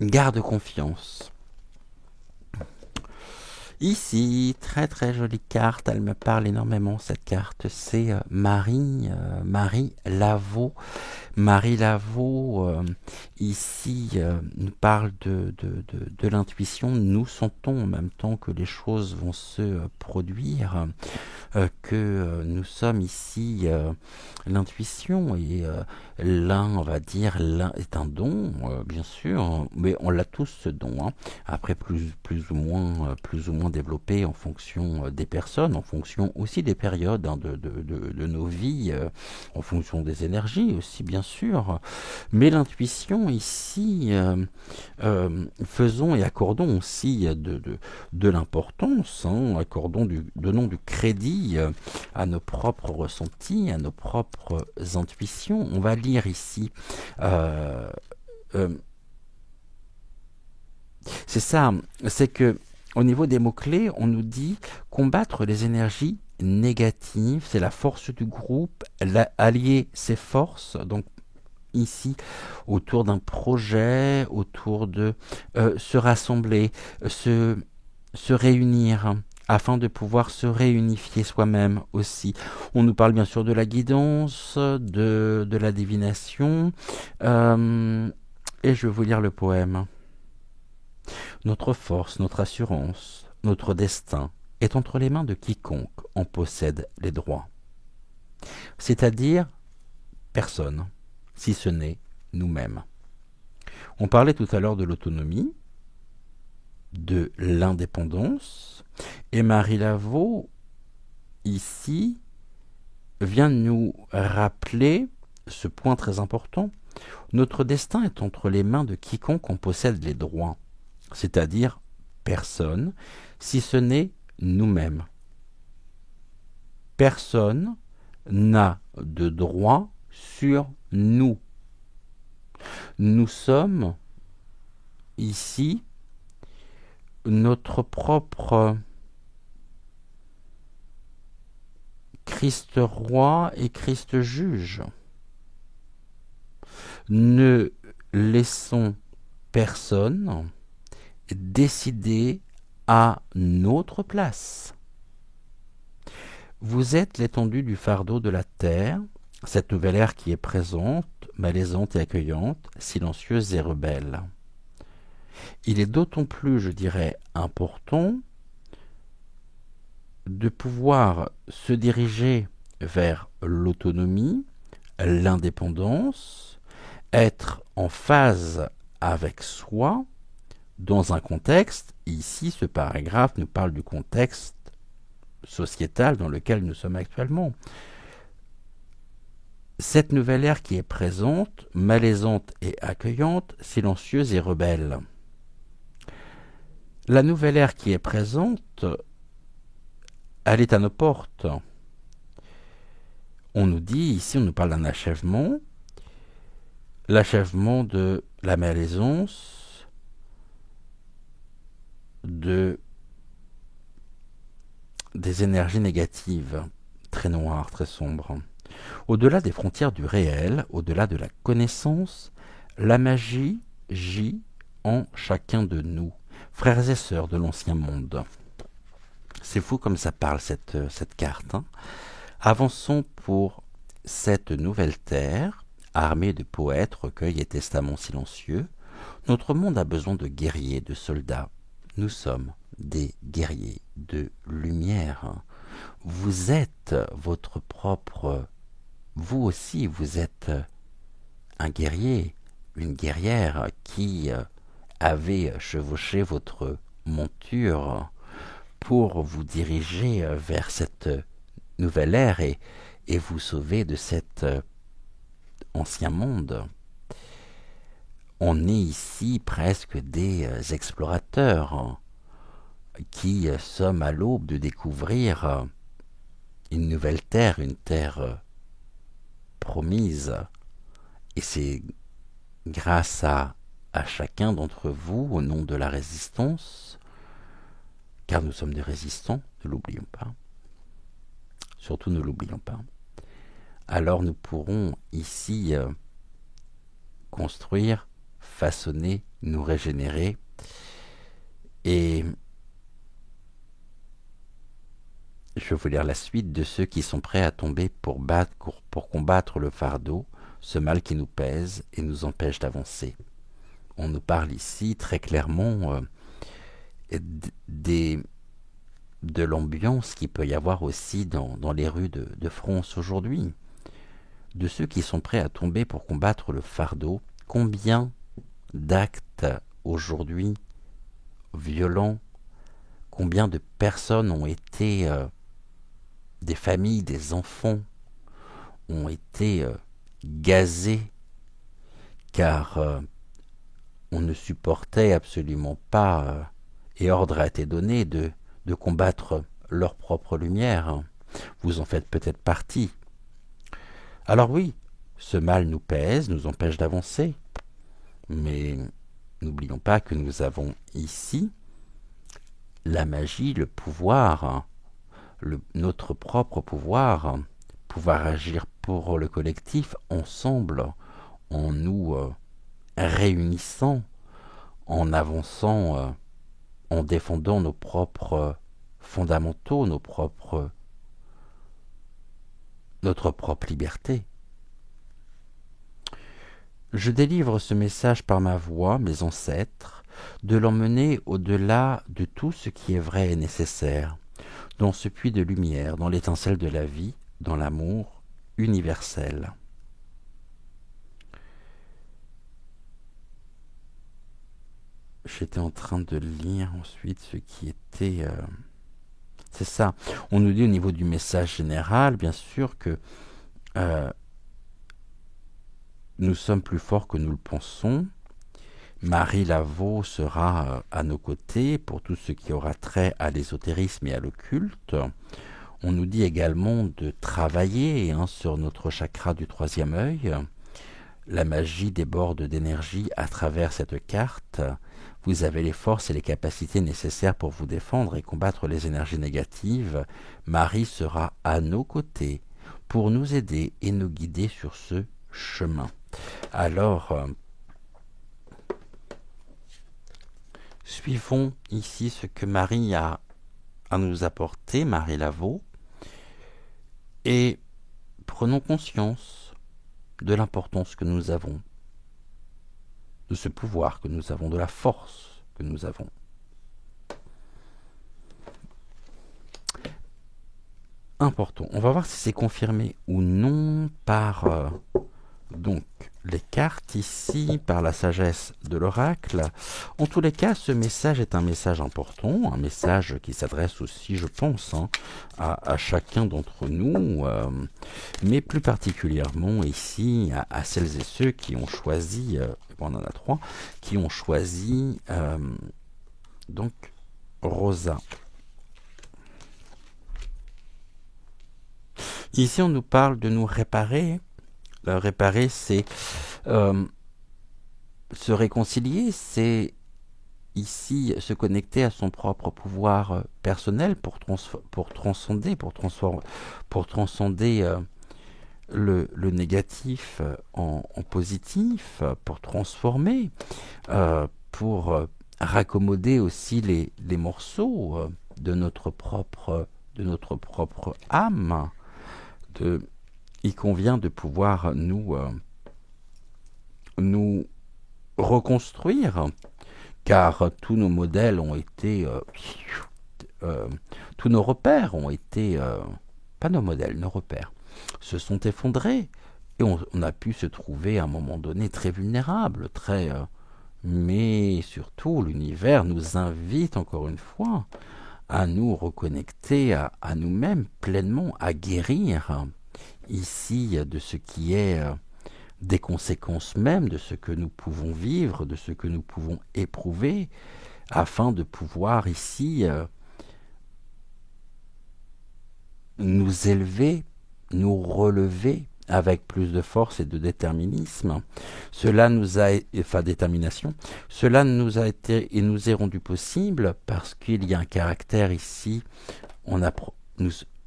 Garde confiance. Ici, très jolie carte, elle me parle énormément cette carte, c'est Marie Laveau. Marie Laveau, ici, nous parle de l'intuition. Nous sentons en même temps que les choses vont se produire, que nous sommes ici l'intuition et l'un, on va dire, l'un est un don, bien sûr, mais on l'a tous ce don, hein. Après plus ou moins développé en fonction des personnes, en fonction aussi des périodes, hein, de nos vies, en fonction des énergies aussi, bien sûr. Mais l'intuition ici, faisons et accordons aussi de l'importance, hein, donnons du crédit à nos propres ressentis, à nos propres intuitions. On va lire ici. euh, euh, c'est ça, c'est que au niveau des mots-clés, on nous dit combattre les énergies négatives, c'est la force du groupe, allier ses forces, donc ici autour d'un projet, autour de se rassembler, se réunir afin de pouvoir se réunifier soi-même aussi. On nous parle bien sûr de la guidance, de la divination, et je vais vous lire le poème. Notre force, notre assurance, notre destin est entre les mains de quiconque en possède les droits. C'est-à-dire personne, si ce n'est nous-mêmes. On parlait tout à l'heure de l'autonomie, de l'indépendance, et Marie Laveau, ici, vient nous rappeler ce point très important. Notre destin est entre les mains de quiconque en possède les droits, c'est-à-dire personne, si ce n'est nous-mêmes. Personne n'a de droit sur nous. Nous sommes ici notre propre Christ roi et Christ juge. Ne laissons personne décider à notre place. Vous êtes l'étendue du fardeau de la terre, cette nouvelle ère qui est présente, malaisante et accueillante, silencieuse et rebelle. Il est d'autant plus, je dirais, important de pouvoir se diriger vers l'autonomie, l'indépendance, être en phase avec soi dans un contexte, ici ce paragraphe nous parle du contexte sociétal dans lequel nous sommes actuellement. Cette nouvelle ère qui est présente, malaisante et accueillante, silencieuse et rebelle. La nouvelle ère qui est présente, elle est à nos portes. On nous dit, ici on nous parle d'un achèvement, l'achèvement de la malaisance, des énergies négatives, très noires, très sombres. Au-delà des frontières du réel, au-delà de la connaissance, la magie gît en chacun de nous, frères et sœurs de l'ancien monde. C'est fou comme ça parle cette carte, hein. Avançons pour cette nouvelle terre, armée de poètes, recueils et testaments silencieux. Notre monde a besoin de guerriers, de soldats. Nous sommes des guerriers de lumière. Vous êtes votre propre... Vous aussi, vous êtes un guerrier, une guerrière qui avez chevauché votre monture pour vous diriger vers cette nouvelle ère et vous sauver de cet ancien monde. On est ici presque des explorateurs qui sommes à l'aube de découvrir une nouvelle terre, une terre promise. Et c'est grâce à chacun d'entre vous, au nom de la résistance, car nous sommes des résistants, ne l'oublions pas. Surtout ne l'oublions pas. Alors nous pourrons ici construire, façonner, nous régénérer et je vais vous lire la suite de ceux qui sont prêts à tomber pour combattre le fardeau ce mal qui nous pèse et nous empêche d'avancer. On nous parle ici très clairement des, de l'ambiance qu'il peut y avoir aussi dans les rues de France aujourd'hui, de ceux qui sont prêts à tomber pour combattre le fardeau. Combien d'actes aujourd'hui violents, combien de personnes ont été, des familles, des enfants, ont été gazés car on ne supportait absolument pas, et ordre a été donné de combattre leur propre lumière. Vous en faites peut-être partie. Alors oui, ce mal nous pèse, nous empêche d'avancer, mais n'oublions pas que nous avons ici la magie, le pouvoir, notre propre pouvoir, pouvoir agir pour le collectif ensemble, en nous réunissant, en avançant, en défendant nos propres fondamentaux, notre propre liberté. Je délivre ce message par ma voix, mes ancêtres, de l'emmener au-delà de tout ce qui est vrai et nécessaire, dans ce puits de lumière, dans l'étincelle de la vie, dans l'amour universel. J'étais en train de lire ensuite ce qui était... c'est ça. On nous dit au niveau du message général, bien sûr, que nous sommes plus forts que nous le pensons. Marie Laveau sera à nos côtés pour tout ce qui aura trait à l'ésotérisme et à l'occulte. On nous dit également de travailler sur notre chakra du troisième œil. La magie déborde d'énergie à travers cette carte. Vous avez les forces et les capacités nécessaires pour vous défendre et combattre les énergies négatives. Marie sera à nos côtés pour nous aider et nous guider sur ce chemin. Alors, suivons ici ce que Marie a à nous apporter, Marie Laveau, et prenons conscience de l'importance que nous avons, de ce pouvoir que nous avons, de la force que nous avons. Important. On va voir si c'est confirmé ou non par donc les cartes ici, par la sagesse de l'oracle. En tous les cas, ce message est un message important, un message qui s'adresse aussi, je pense, à chacun d'entre nous, mais plus particulièrement ici à celles et ceux qui ont choisi, on en a 3, qui ont choisi donc Rosa. Ici, on nous parle de nous réparer. Réparer, c'est se réconcilier, c'est ici se connecter à son propre pouvoir personnel pour transcender, le négatif en positif, pour transformer, pour raccommoder aussi les morceaux de notre propre âme. Il convient de pouvoir nous reconstruire, car tous nos modèles ont été, tous nos repères ont été, pas nos modèles, nos repères, se sont effondrés, et on a pu se trouver à un moment donné très vulnérable, mais surtout l'univers nous invite encore une fois à nous reconnecter à nous-mêmes pleinement, à guérir ici de ce qui est des conséquences même de ce que nous pouvons vivre, de ce que nous pouvons éprouver, afin de pouvoir ici nous élever, nous relever avec plus de force et de déterminisme. Cela nous a, détermination. Cela nous a été et nous est rendu possible parce qu'il y a un caractère ici.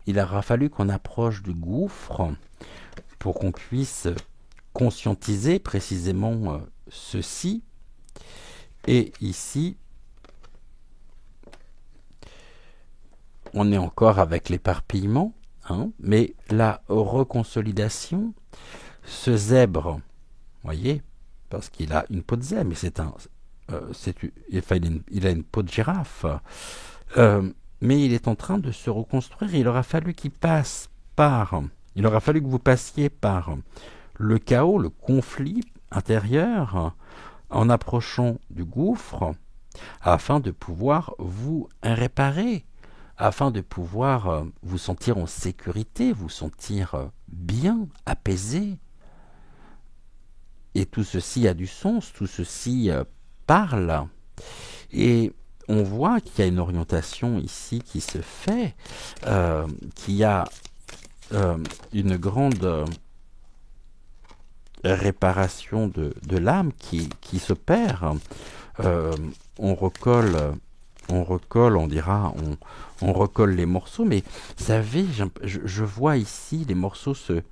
Il aura fallu qu'on approche du gouffre pour qu'on puisse conscientiser précisément ceci. Et ici, on est encore avec l'éparpillement, mais la reconsolidation, Ce zèbre, voyez, parce qu'il a une peau de zèbre, mais il a une peau de girafe. Mais il est en train de se reconstruire. Il aura fallu il aura fallu que vous passiez par le chaos, le conflit intérieur, en approchant du gouffre, afin de pouvoir vous réparer, afin de pouvoir vous sentir en sécurité, vous sentir bien, apaisé. Et tout ceci a du sens, tout ceci parle. Et on voit qu'il y a une orientation ici qui se fait, qu'il y a une grande réparation de l'âme qui s'opère. On recolle, on recolle les morceaux, mais vous savez, je vois ici les morceaux se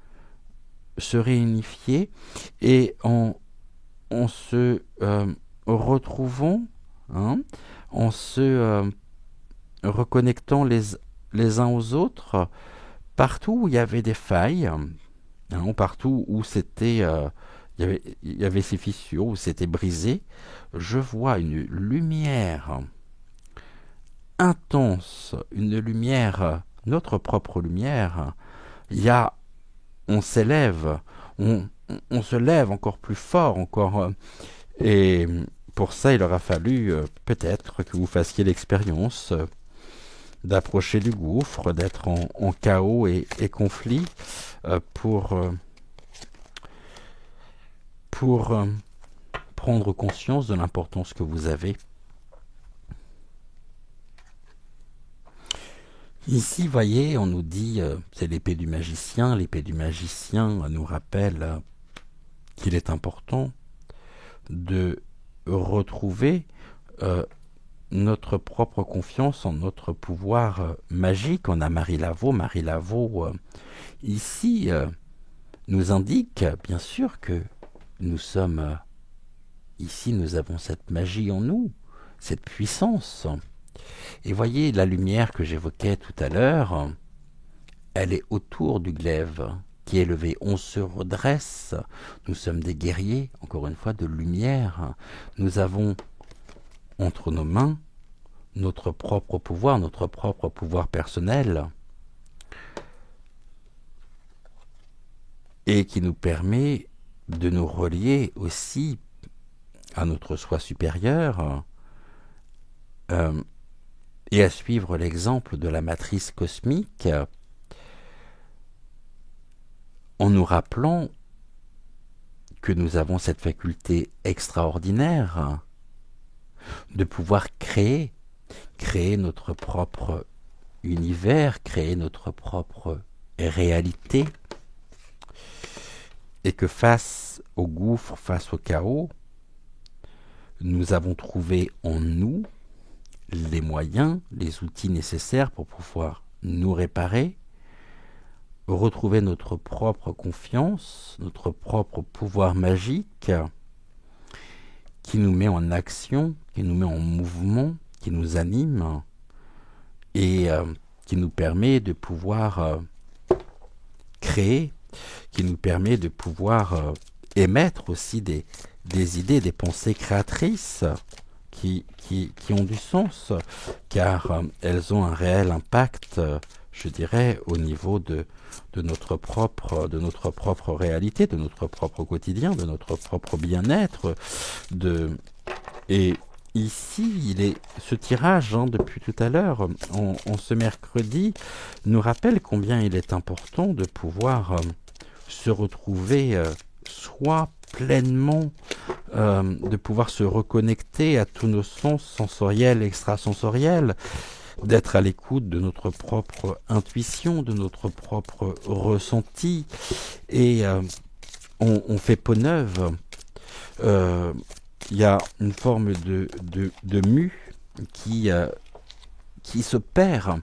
réunifier et en se retrouvant, hein, en se reconnectant les uns aux autres, partout où il y avait des failles, hein, partout où il y avait ces fissures, où c'était brisé, je vois une lumière intense, une lumière, notre propre lumière. On s'élève, on se lève encore plus fort, et pour ça, il aura fallu peut-être que vous fassiez l'expérience d'approcher du gouffre, d'être en chaos et conflit pour prendre conscience de l'importance que vous avez. Ici, voyez, on nous dit, c'est l'épée du magicien. L'épée du magicien nous rappelle qu'il est important de retrouver notre propre confiance en notre pouvoir magique. On a Marie Laveau. Marie Laveau, ici, nous indique, bien sûr, que nous sommes ici, nous avons cette magie en nous, cette puissance. Et voyez, la lumière que j'évoquais tout à l'heure, elle est autour du glaive qui est levé. On se redresse. Nous sommes des guerriers, encore une fois, de lumière. Nous avons entre nos mains notre propre pouvoir personnel, et qui nous permet de nous relier aussi à notre soi supérieur, et à suivre l'exemple de la matrice cosmique, en nous rappelant que nous avons cette faculté extraordinaire de pouvoir créer notre propre univers, créer notre propre réalité, et que face au gouffre, face au chaos, nous avons trouvé en nous les moyens, les outils nécessaires pour pouvoir nous réparer, retrouver notre propre confiance, notre propre pouvoir magique qui nous met en action, qui nous met en mouvement, qui nous anime et qui nous permet de pouvoir créer, qui nous permet de pouvoir émettre aussi des idées, des pensées créatrices qui ont du sens, car elles ont un réel impact, je dirais, au niveau de notre propre réalité, de notre propre quotidien, de notre propre bien-être. Et ici, ce tirage, depuis tout à l'heure, en ce mercredi, nous rappelle combien il est important de pouvoir se retrouver soi pleinement, de pouvoir se reconnecter à tous nos sens sensoriels, extrasensoriels, d'être à l'écoute de notre propre intuition, de notre propre ressenti, et on fait peau neuve. Il y a une forme de mue qui s'opère.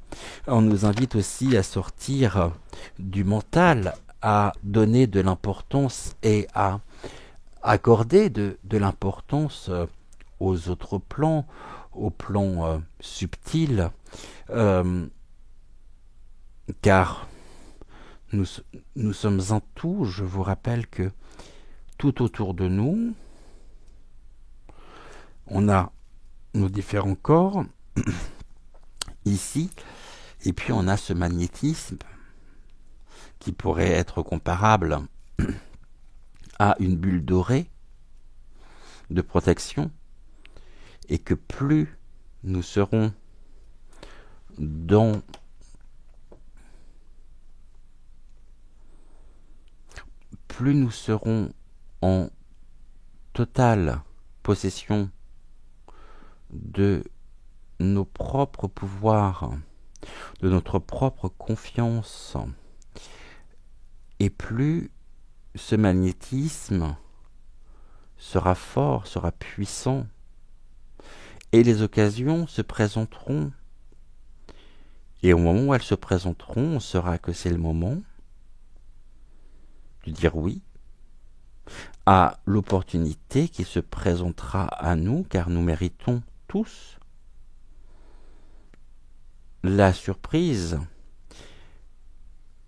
On nous invite aussi à sortir du mental, à donner de l'importance et à accorder de l'importance aux autres plans, aux plans subtils, car nous, nous sommes un tout. Je vous rappelle que tout autour de nous, on a nos différents corps, ici, et puis on a ce magnétisme qui pourrait être comparable à une bulle dorée de protection, et que plus nous serons dans plus nous serons en totale possession de nos propres pouvoirs, de notre propre confiance, et plus ce magnétisme sera fort, sera puissant, et les occasions se présenteront. Et au moment où elles se présenteront, on saura que c'est le moment de dire oui à l'opportunité qui se présentera à nous, car nous méritons tous la surprise,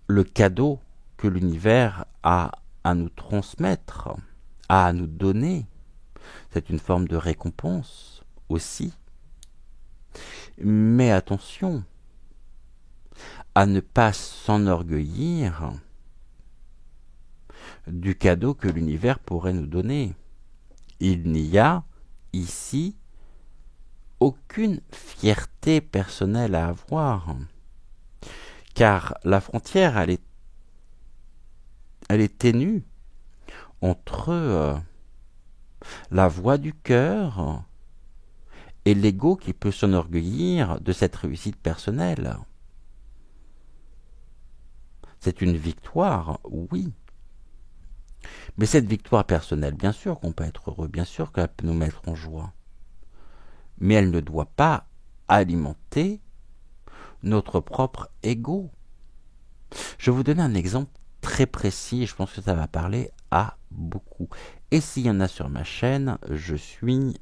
le cadeau que l'univers a à nous transmettre, a à nous donner. C'est une forme de récompense aussi. Mais attention à ne pas s'enorgueillir du cadeau que l'univers pourrait nous donner. Il n'y a ici aucune fierté personnelle à avoir, car la frontière, elle est ténue entre la voix du cœur et l'ego qui peut s'enorgueillir de cette réussite personnelle. C'est une victoire, oui. Mais cette victoire personnelle, bien sûr qu'on peut être heureux, bien sûr qu'elle peut nous mettre en joie. Mais elle ne doit pas alimenter notre propre ego. Je vais vous donner un exemple très précis, je pense que ça va parler à beaucoup. Et s'il y en a sur ma chaîne, je suis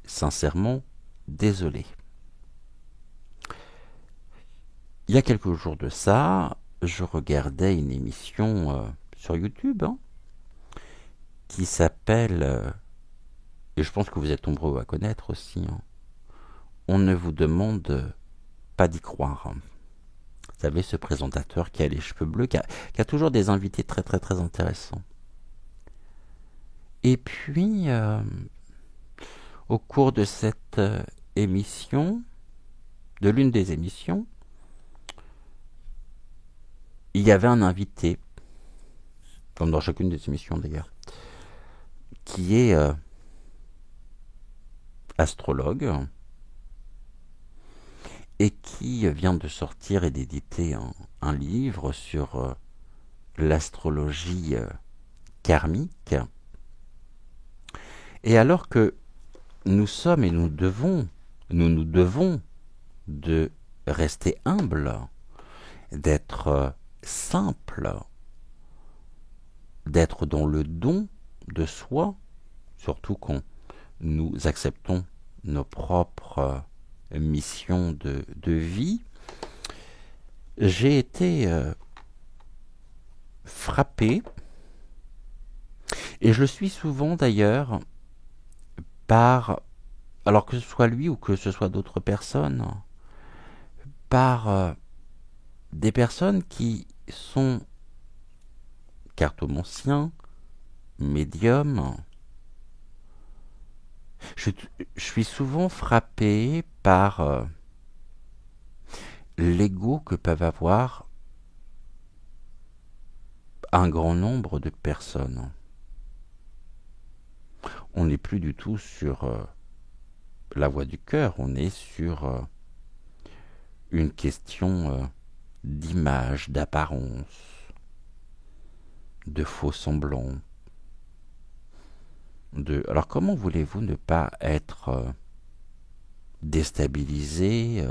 sincèrement désolé. Il y a quelques jours de ça, je regardais une émission sur YouTube qui s'appelle, et je pense que vous êtes nombreux à connaître aussi, On ne vous demande pas d'y croire. Vous savez, ce présentateur qui a les cheveux bleus, qui a toujours des invités très très très intéressants. Et puis, au cours de cette émission, de l'une des émissions, il y avait un invité, comme dans chacune des émissions d'ailleurs, qui est astrologue et qui vient de sortir et d'éditer un livre sur l'astrologie karmique. Et alors que nous sommes et nous nous devons de rester humbles, d'être simples, d'être dans le don de soi, surtout quand nous acceptons nos propres missions de vie, j'ai été frappé, et je le suis souvent d'ailleurs, par, alors que ce soit lui ou que ce soit d'autres personnes, par des personnes qui sont cartomanciens, médiums. Je suis souvent frappé par l'ego que peuvent avoir un grand nombre de personnes. On n'est plus du tout sur la voie du cœur, on est sur une question d'image, d'apparence, de faux semblants. Alors comment voulez-vous ne pas être déstabilisé,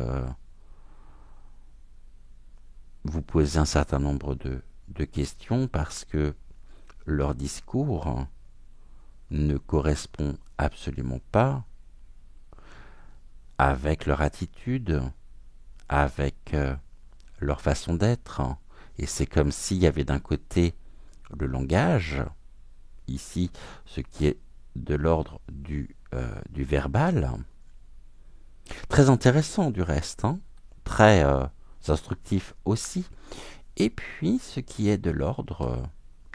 vous posez un certain nombre de questions parce que leur discours ne correspond absolument pas avec leur attitude, avec leur façon d'être, Et c'est comme s'il y avait d'un côté le langage, ici ce qui est de l'ordre du verbal, très intéressant du reste, hein, très instructif aussi, et puis ce qui est de l'ordre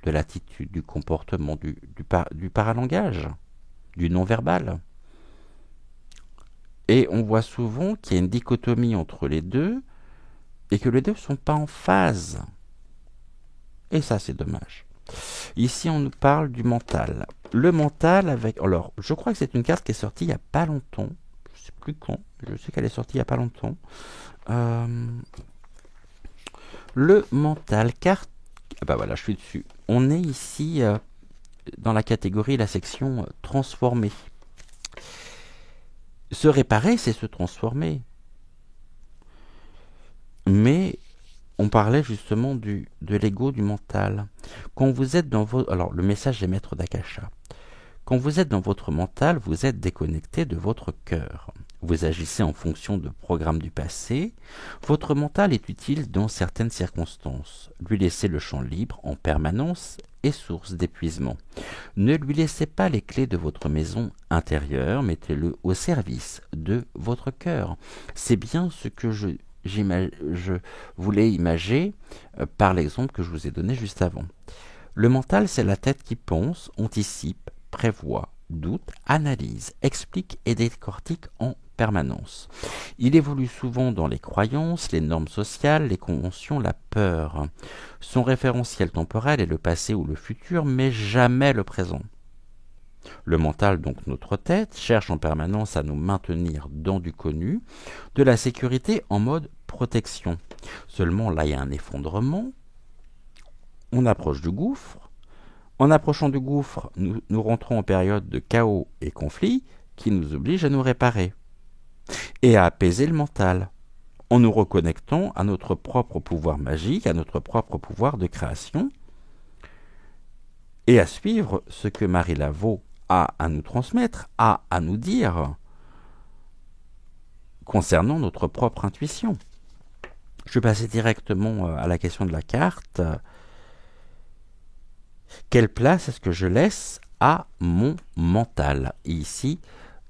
de l'attitude, du comportement, du paralangage, du non-verbal. Et on voit souvent qu'il y a une dichotomie entre les deux, et que les deux ne sont pas en phase. Et ça, c'est dommage. Ici, on nous parle du mental. Le mental avec... Alors, je crois que c'est une carte qui est sortie il n'y a pas longtemps. Je ne sais plus quand. Je sais qu'elle est sortie il n'y a pas longtemps. Le mental, carte... Ah bah voilà, je suis dessus. On est ici dans la catégorie, la section transformer. Se réparer, c'est se transformer. Mais on parlait justement de l'ego, du mental. Quand vous êtes dans votre... Alors, le message des maîtres d'Akasha. Quand vous êtes dans votre mental, vous êtes déconnecté de votre cœur. Vous agissez en fonction de programmes du passé. Votre mental est utile dans certaines circonstances. Lui laisser le champ libre en permanence est source d'épuisement. Ne lui laissez pas les clés de votre maison intérieure, mettez-le au service de votre cœur. C'est bien ce que je voulais imager par l'exemple que je vous ai donné juste avant. Le mental, c'est la tête qui pense, anticipe, prévoit, doute, analyse, explique et décortique en permanence. Il évolue souvent dans les croyances, les normes sociales, les conventions, la peur. Son référentiel temporel est le passé ou le futur, mais jamais le présent. Le mental, donc notre tête, cherche en permanence à nous maintenir dans du connu, de la sécurité en mode protection. Seulement là, il y a un effondrement. On approche du gouffre. En approchant du gouffre, nous rentrons en période de chaos et conflit qui nous oblige à nous réparer et à apaiser le mental en nous reconnectant à notre propre pouvoir magique, à notre propre pouvoir de création et à suivre ce que Marie Laveau a à nous transmettre, a à nous dire concernant notre propre intuition. Je vais passer directement à la question de la carte. Quelle place est-ce que je laisse à mon mental? Et ici,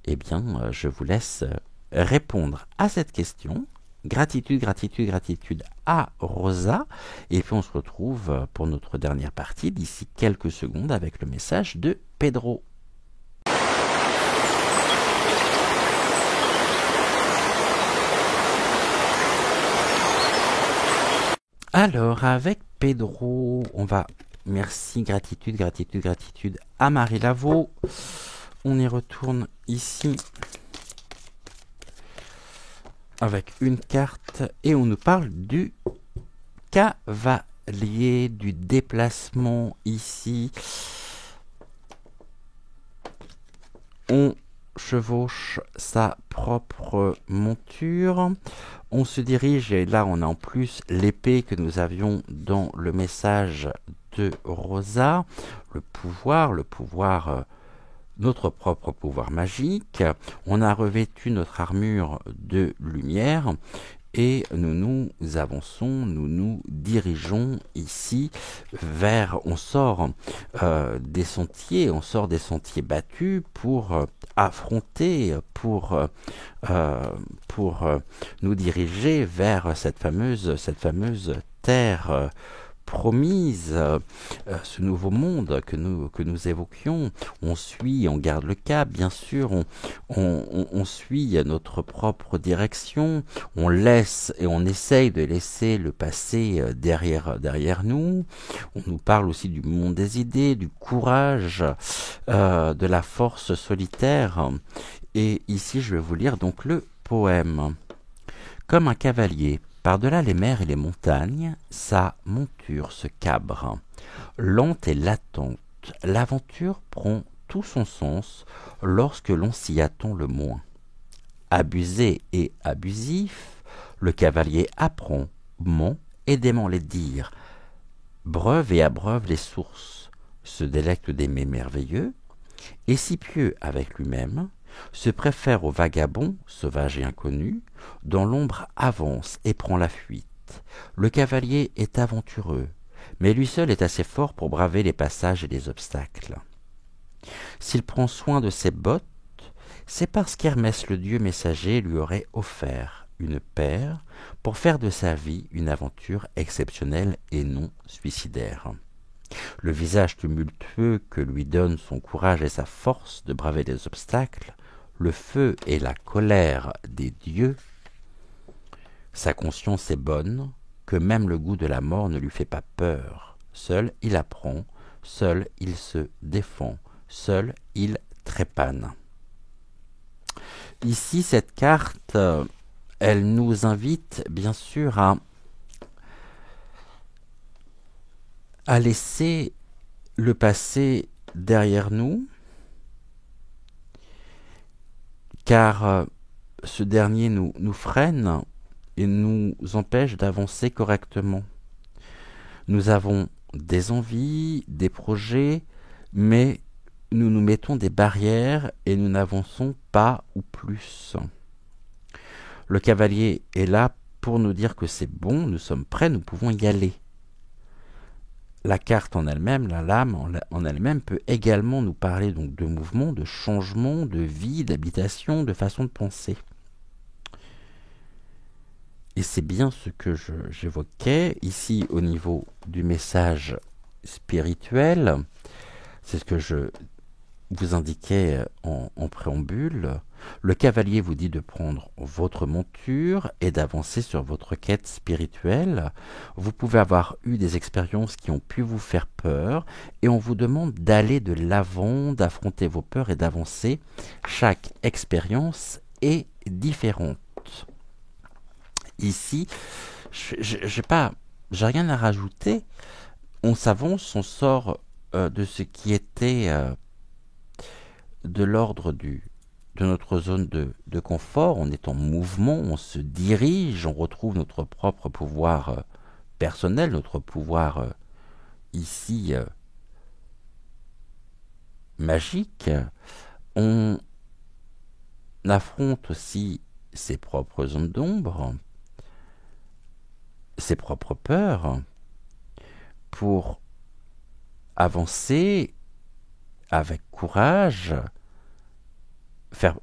eh bien, je vous laisse répondre à cette question. Gratitude, gratitude, gratitude à Rosa. Et puis on se retrouve pour notre dernière partie d'ici quelques secondes avec le message de Pedro. Alors, avec Pedro, on va... Merci, gratitude, gratitude, gratitude à Marie Laveau. On y retourne ici avec une carte et on nous parle du cavalier, du déplacement ici. On chevauche sa propre monture. On se dirige, et là on a en plus l'épée que nous avions dans le message de Rosa, le pouvoir, notre propre pouvoir magique. On a revêtu notre armure de lumière et nous avançons, nous nous dirigeons ici vers, on sort des sentiers battus pour affronter, pour nous diriger vers cette fameuse terre promise, ce nouveau monde que nous évoquions. On garde le cap, bien sûr, on suit notre propre direction, on laisse et on essaye de laisser le passé derrière nous. On nous parle aussi du monde des idées, du courage, de la force solitaire. Et ici, je vais vous lire donc le poème. Comme un cavalier, par-delà les mers et les montagnes, sa monture se cabre. Lente et latente, l'aventure prend tout son sens lorsque l'on s'y attend le moins. Abusé et abusif, le cavalier apprend, ment et dément les dires, breuve et abreuve les sources, se délecte des mets merveilleux, et si pieux avec lui-même, se préfère au vagabond, sauvage et inconnu, dont l'ombre avance et prend la fuite. Le cavalier est aventureux, mais lui seul est assez fort pour braver les passages et les obstacles. S'il prend soin de ses bottes, c'est parce qu'Hermès le dieu messager lui aurait offert une paire pour faire de sa vie une aventure exceptionnelle et non suicidaire. Le visage tumultueux que lui donnent son courage et sa force de braver les obstacles, le feu et la colère des dieux, sa conscience est bonne, que même le goût de la mort ne lui fait pas peur. Seul il apprend, seul il se défend, seul il trépane. Ici, cette carte, elle nous invite bien sûr à laisser le passé derrière nous, car ce dernier nous freine et nous empêche d'avancer correctement. Nous avons des envies, des projets, mais nous nous mettons des barrières et nous n'avançons pas ou plus. Le cavalier est là pour nous dire que c'est bon, nous sommes prêts, nous pouvons y aller. La carte en elle-même, la lame en elle-même peut également nous parler donc de mouvement, de changement, de vie, d'habitation, de façon de penser. Et c'est bien ce que j'évoquais ici au niveau du message spirituel. C'est ce que je vous indiquais en préambule. Le cavalier vous dit de prendre votre monture et d'avancer sur votre quête spirituelle. Vous pouvez avoir eu des expériences qui ont pu vous faire peur et on vous demande d'aller de l'avant, d'affronter vos peurs et d'avancer. Chaque expérience est différente. Ici, j'ai rien à rajouter. On s'avance, on sort de ce qui était de l'ordre de notre zone de confort. On est en mouvement, on se dirige, on retrouve notre propre pouvoir personnel, notre pouvoir ici magique. On affronte aussi ses propres zones d'ombre, ses propres peurs, pour avancer avec courage.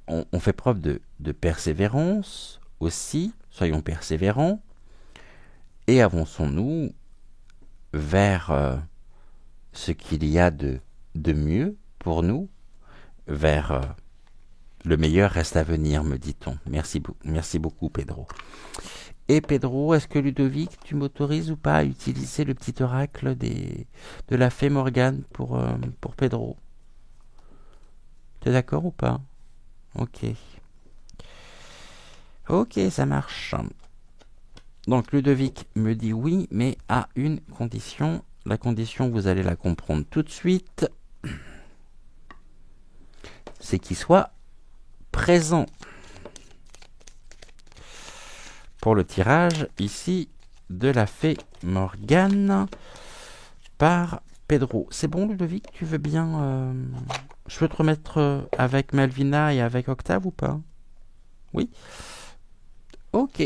On fait preuve de persévérance aussi, soyons persévérants, et avançons-nous vers ce qu'il y a de mieux pour nous, vers le meilleur reste à venir, me dit-on. Merci beaucoup, Pedro. Et Pedro, est-ce que Ludovic, tu m'autorises ou pas à utiliser le petit oracle de la fée Morgane pour Pedro? T'es d'accord ou pas? Ok. Ok, ça marche. Donc Ludovic me dit oui, mais à une condition. La condition, vous allez la comprendre tout de suite. C'est qu'il soit présent. Pour le tirage ici de la fée Morgane par Pedro. C'est bon Ludovic, tu veux bien je peux te remettre avec Malvina et avec Octave ou pas? Oui. Ok.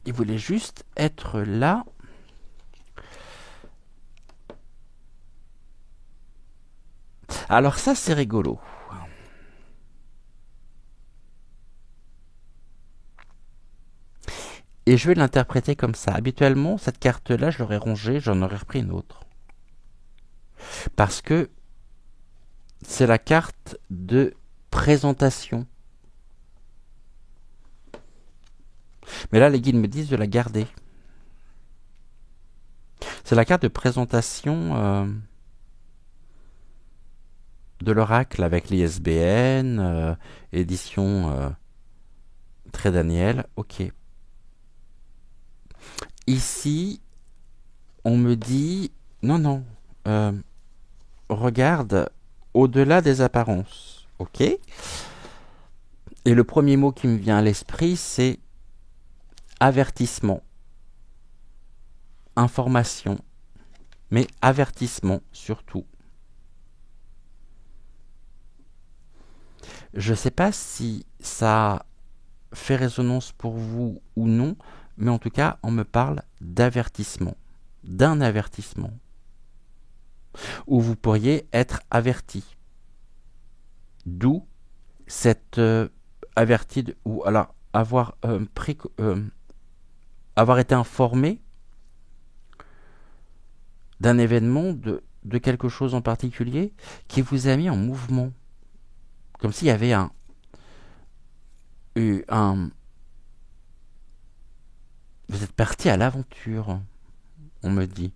Il voulait juste être là. Alors ça c'est rigolo. Et je vais l'interpréter comme ça. Habituellement, cette carte-là, je l'aurais rongée, j'en aurais repris une autre. Parce que c'est la carte de présentation. Mais là, les guides me disent de la garder. C'est la carte de présentation de l'oracle avec l'ISBN, édition Très Daniel. Ok. Ici, on me dit, non, regarde au-delà des apparences. Ok. Et le premier mot qui me vient à l'esprit, c'est avertissement. Information. Mais avertissement surtout. Je ne sais pas si ça fait résonance pour vous ou non, mais en tout cas, on me parle d'avertissement, d'un avertissement, où vous pourriez être averti. D'où cette averti, ou alors avoir été informé d'un événement, de quelque chose en particulier qui vous a mis en mouvement. Comme s'il y avait un vous êtes parti à l'aventure, on me dit.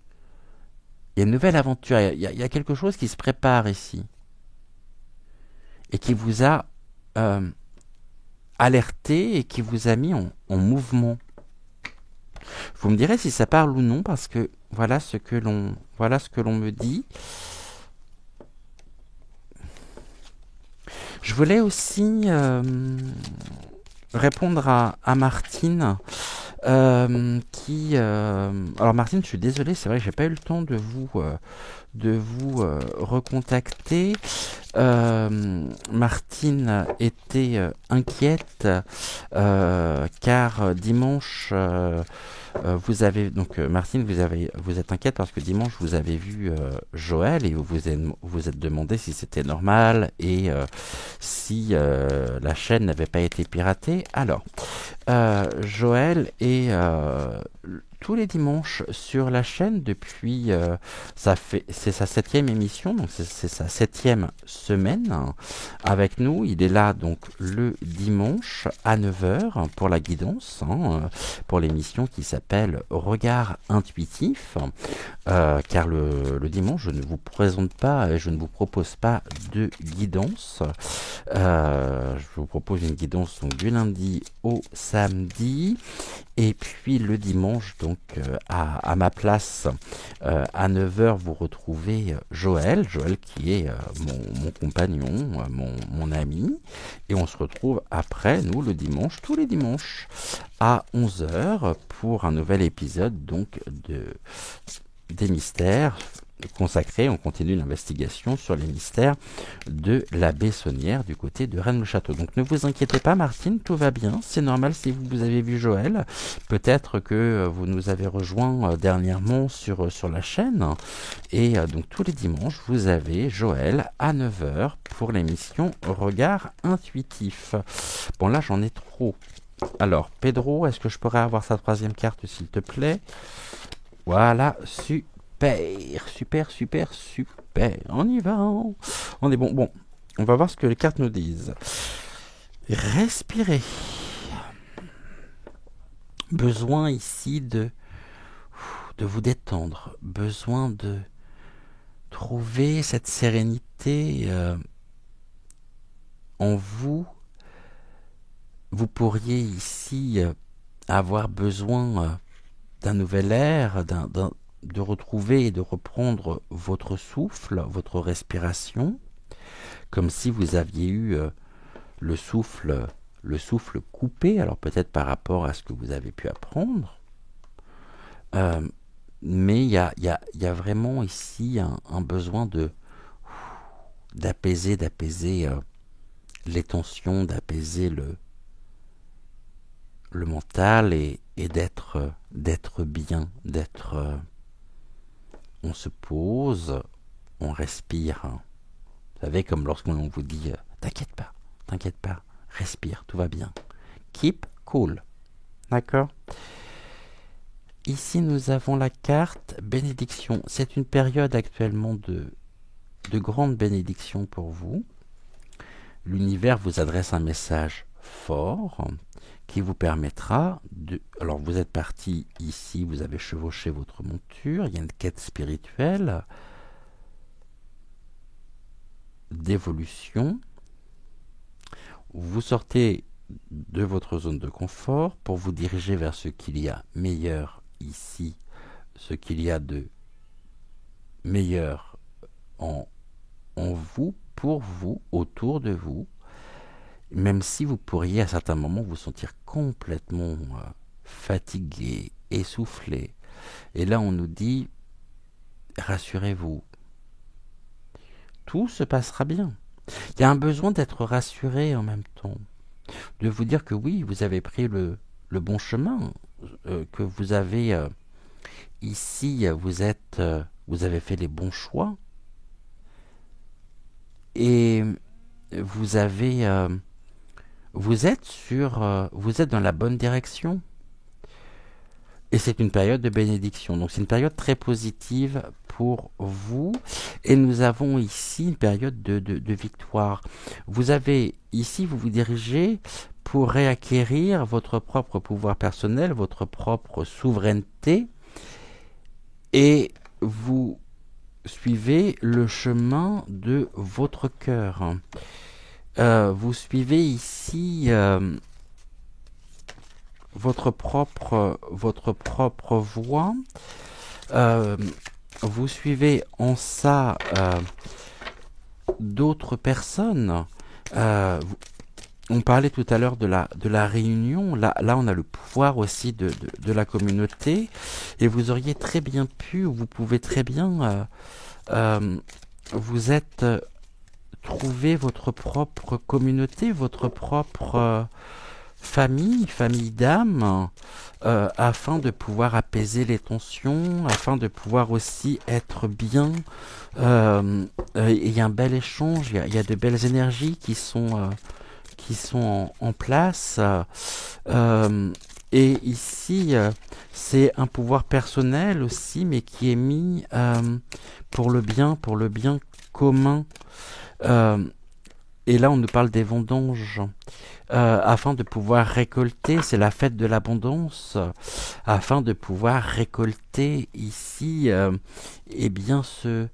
Il y a une nouvelle aventure, il y a quelque chose qui se prépare ici. Et qui vous a alerté et qui vous a mis en mouvement. Vous me direz si ça parle ou non, parce que voilà ce que l'on me dit. Je voulais aussi répondre à Martine. Alors Martine, je suis désolé, c'est vrai que j'ai pas eu le temps de vous recontacter. Martine était inquiète car dimanche vous avez donc Martine, vous êtes inquiète parce que dimanche vous avez vu Joël et vous êtes demandé si c'était normal et si la chaîne n'avait pas été piratée. Alors Joël est tous les dimanches sur la chaîne depuis c'est sa 7e émission, donc c'est sa 7e semaine avec nous. Il est là donc le dimanche à 9h pour la guidance, pour l'émission qui s'appelle Regard intuitif, car le dimanche je ne vous présente pas et je ne vous propose pas de guidance. Je vous propose une guidance donc, du lundi au samedi. Et puis le dimanche, donc à ma place, à 9h, vous retrouvez Joël qui est mon compagnon, mon ami. Et on se retrouve après, nous, le dimanche, tous les dimanches, à 11h, pour un nouvel épisode donc des mystères consacré, on continue l'investigation sur les mystères de la Bessonnière du côté de Rennes-le-Château. Donc ne vous inquiétez pas Martine, tout va bien, c'est normal si vous avez vu Joël. Peut-être que vous nous avez rejoint dernièrement sur la chaîne. Et donc tous les dimanches, vous avez Joël à 9h pour l'émission Regard intuitif. Bon là j'en ai trop. Alors Pedro, est-ce que je pourrais avoir sa 3e carte s'il te plaît? Voilà, super. Super. On y va. On est bon. Bon, on va voir ce que les cartes nous disent. Respirez. Besoin ici de vous détendre. Besoin de trouver cette sérénité en vous. Vous pourriez ici avoir besoin d'un nouvel air, de retrouver et de reprendre votre souffle, votre respiration, comme si vous aviez eu le souffle coupé, alors peut-être par rapport à ce que vous avez pu apprendre, mais il y a vraiment ici un besoin d'apaiser les tensions, d'apaiser le mental et d'être bien, on se pose, on respire. Vous savez, comme lorsqu'on vous dit t'inquiète pas, respire, tout va bien. Keep cool. D'accord? Ici, nous avons la carte bénédiction. C'est une période actuellement de grande bénédiction pour vous. L'univers vous adresse un message fort qui vous permettra de... Alors vous êtes parti ici, vous avez chevauché votre monture, il y a une quête spirituelle d'évolution. Vous sortez de votre zone de confort pour vous diriger vers ce qu'il y a meilleur ici, ce qu'il y a de meilleur en vous, pour vous, autour de vous. Même si vous pourriez à certains moments vous sentir complètement fatigué, essoufflé. Et là on nous dit, rassurez-vous, tout se passera bien. Il y a un besoin d'être rassuré en même temps, de vous dire que oui, vous avez pris le bon chemin. que vous avez ici, vous avez fait les bons choix et vous avez, vous êtes dans la bonne direction. Et c'est une période de bénédiction. Donc c'est une période très positive pour vous. Et nous avons ici une période de victoire. Vous avez ici, vous vous dirigez pour réacquérir votre propre pouvoir personnel, votre propre souveraineté. Et vous suivez le chemin de votre cœur. Vous suivez ici votre propre voie. Vous suivez en ça d'autres personnes. On parlait tout à l'heure de la réunion. Là, on a le pouvoir aussi de la communauté. Et vous auriez très bien pu, vous pouvez très bien, vous êtes trouver votre propre communauté, votre propre famille d'âme, afin de pouvoir apaiser les tensions, afin de pouvoir aussi être bien. Il y a un bel échange, il y a de belles énergies qui sont en place. Et ici, c'est un pouvoir personnel aussi, mais qui est mis pour le bien commun. Et là, on nous parle des vendanges. Afin de pouvoir récolter, c'est la fête de l'abondance, afin de pouvoir récolter ici, eh bien, se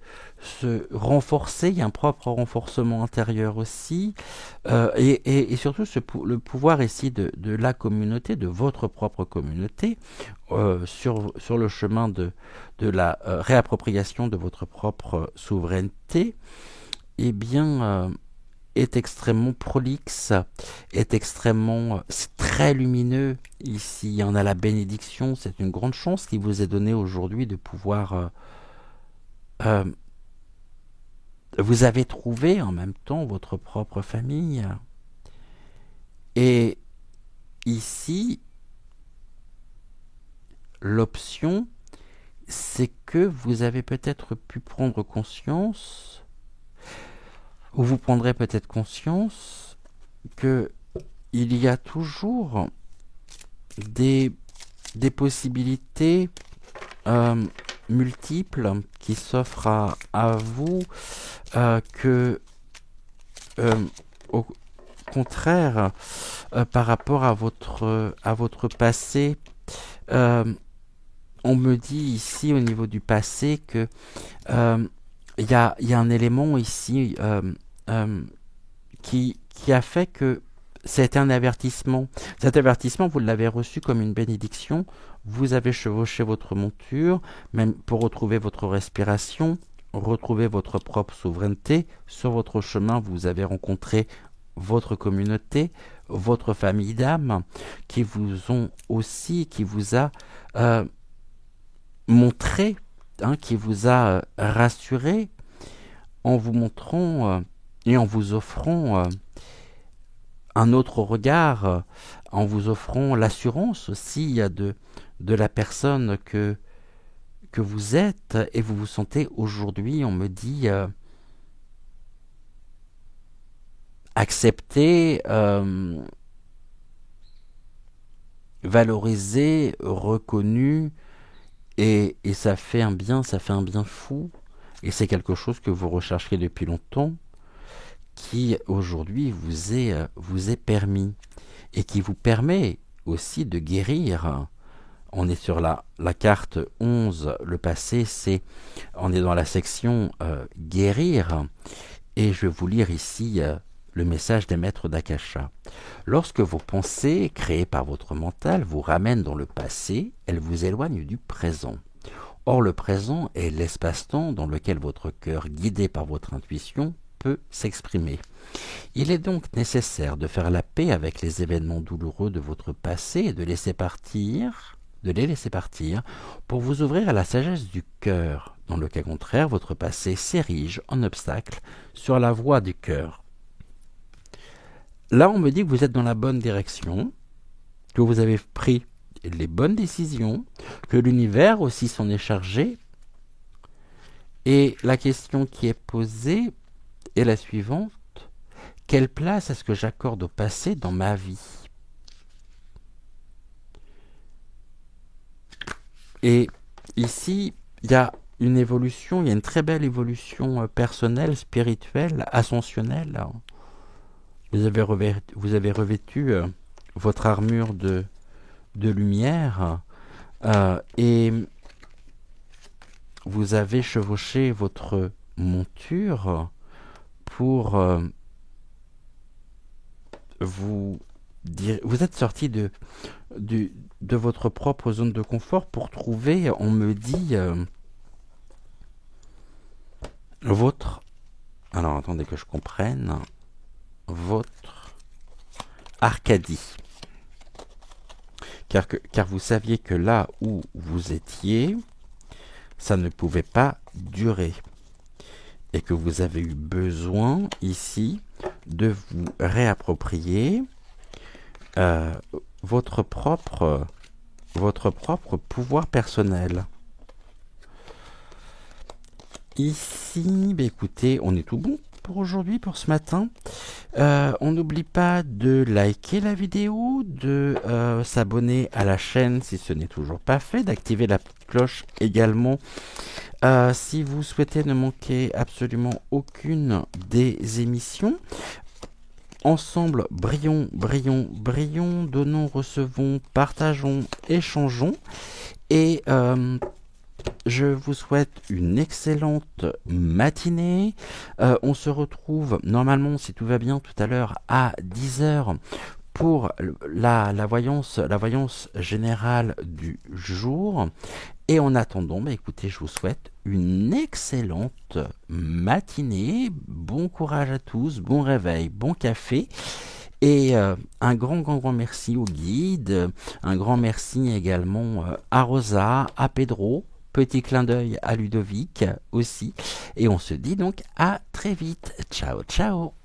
renforcer, il y a un propre renforcement intérieur aussi, et surtout le pouvoir ici de la communauté, de votre propre communauté, sur le chemin de la réappropriation de votre propre souveraineté, eh bien, est extrêmement prolixe, c'est très lumineux. Ici, on a la bénédiction, c'est une grande chance qui vous est donnée aujourd'hui de pouvoir... vous avez trouvé en même temps votre propre famille. Et ici, l'option, c'est que vous avez peut-être pu prendre conscience, ou vous prendrez peut-être conscience que il y a toujours des possibilités multiples qui s'offrent à vous, que au contraire, par rapport à votre passé, on me dit ici au niveau du passé que il y a un élément ici qui a fait que c'était un avertissement. Cet avertissement, vous l'avez reçu comme une bénédiction. Vous avez chevauché votre monture, même pour retrouver votre respiration, retrouver votre propre souveraineté. Sur votre chemin, vous avez rencontré votre communauté, votre famille d'âme, qui vous a montré, qui vous a rassuré, en vous montrant et en vous offrant un autre regard, en vous offrant l'assurance aussi de la personne que vous êtes, et vous vous sentez aujourd'hui, on me dit, accepté, valorisé, reconnu, et ça fait un bien fou, et c'est quelque chose que vous rechercherez depuis longtemps, qui aujourd'hui vous est permis, et qui vous permet aussi de guérir. On est sur la carte 11, le passé, on est dans la section guérir, et je vais vous lire ici le message des maîtres d'Akasha. Lorsque vos pensées, créées par votre mental, vous ramènent dans le passé, elles vous éloignent du présent. Or, le présent est l'espace-temps dans lequel votre cœur, guidé par votre intuition, peut s'exprimer. Il est donc nécessaire de faire la paix avec les événements douloureux de votre passé et de les laisser partir pour vous ouvrir à la sagesse du cœur. Dans le cas contraire, votre passé s'érige en obstacle sur la voie du cœur. Là, on me dit que vous êtes dans la bonne direction, que vous avez pris les bonnes décisions, que l'univers aussi s'en est chargé. Et la question qui est posée est la suivante. Quelle place est-ce que j'accorde au passé dans ma vie? Et ici, il y a une évolution, il y a une très belle évolution personnelle, spirituelle, ascensionnelle. Vous avez revêtu votre armure de lumière et vous avez chevauché votre monture pour vous êtes sorti de votre propre zone de confort pour trouver, on me dit, votre... Alors attendez que je comprenne. Votre Arcadie. Car vous saviez que là où vous étiez, ça ne pouvait pas durer. Et que vous avez eu besoin ici de vous réapproprier votre propre pouvoir personnel. Ici, écoutez, on est tout bon pour aujourd'hui, pour ce matin. On n'oublie pas de liker la vidéo, de s'abonner à la chaîne si ce n'est toujours pas fait, d'activer la cloche également. Si vous souhaitez ne manquer absolument aucune des émissions, ensemble, brillons, donnons, recevons, partageons, échangeons. Et je vous souhaite une excellente matinée. On se retrouve normalement, si tout va bien, tout à l'heure à 10h pour la voyance générale du jour. Et en attendant, écoutez, je vous souhaite une excellente matinée. Bon courage à tous, bon réveil, bon café. Et un grand merci au guide. Un grand merci également à Rosa, à Pedro. Petit clin d'œil à Ludovic aussi. Et on se dit donc à très vite. Ciao, ciao.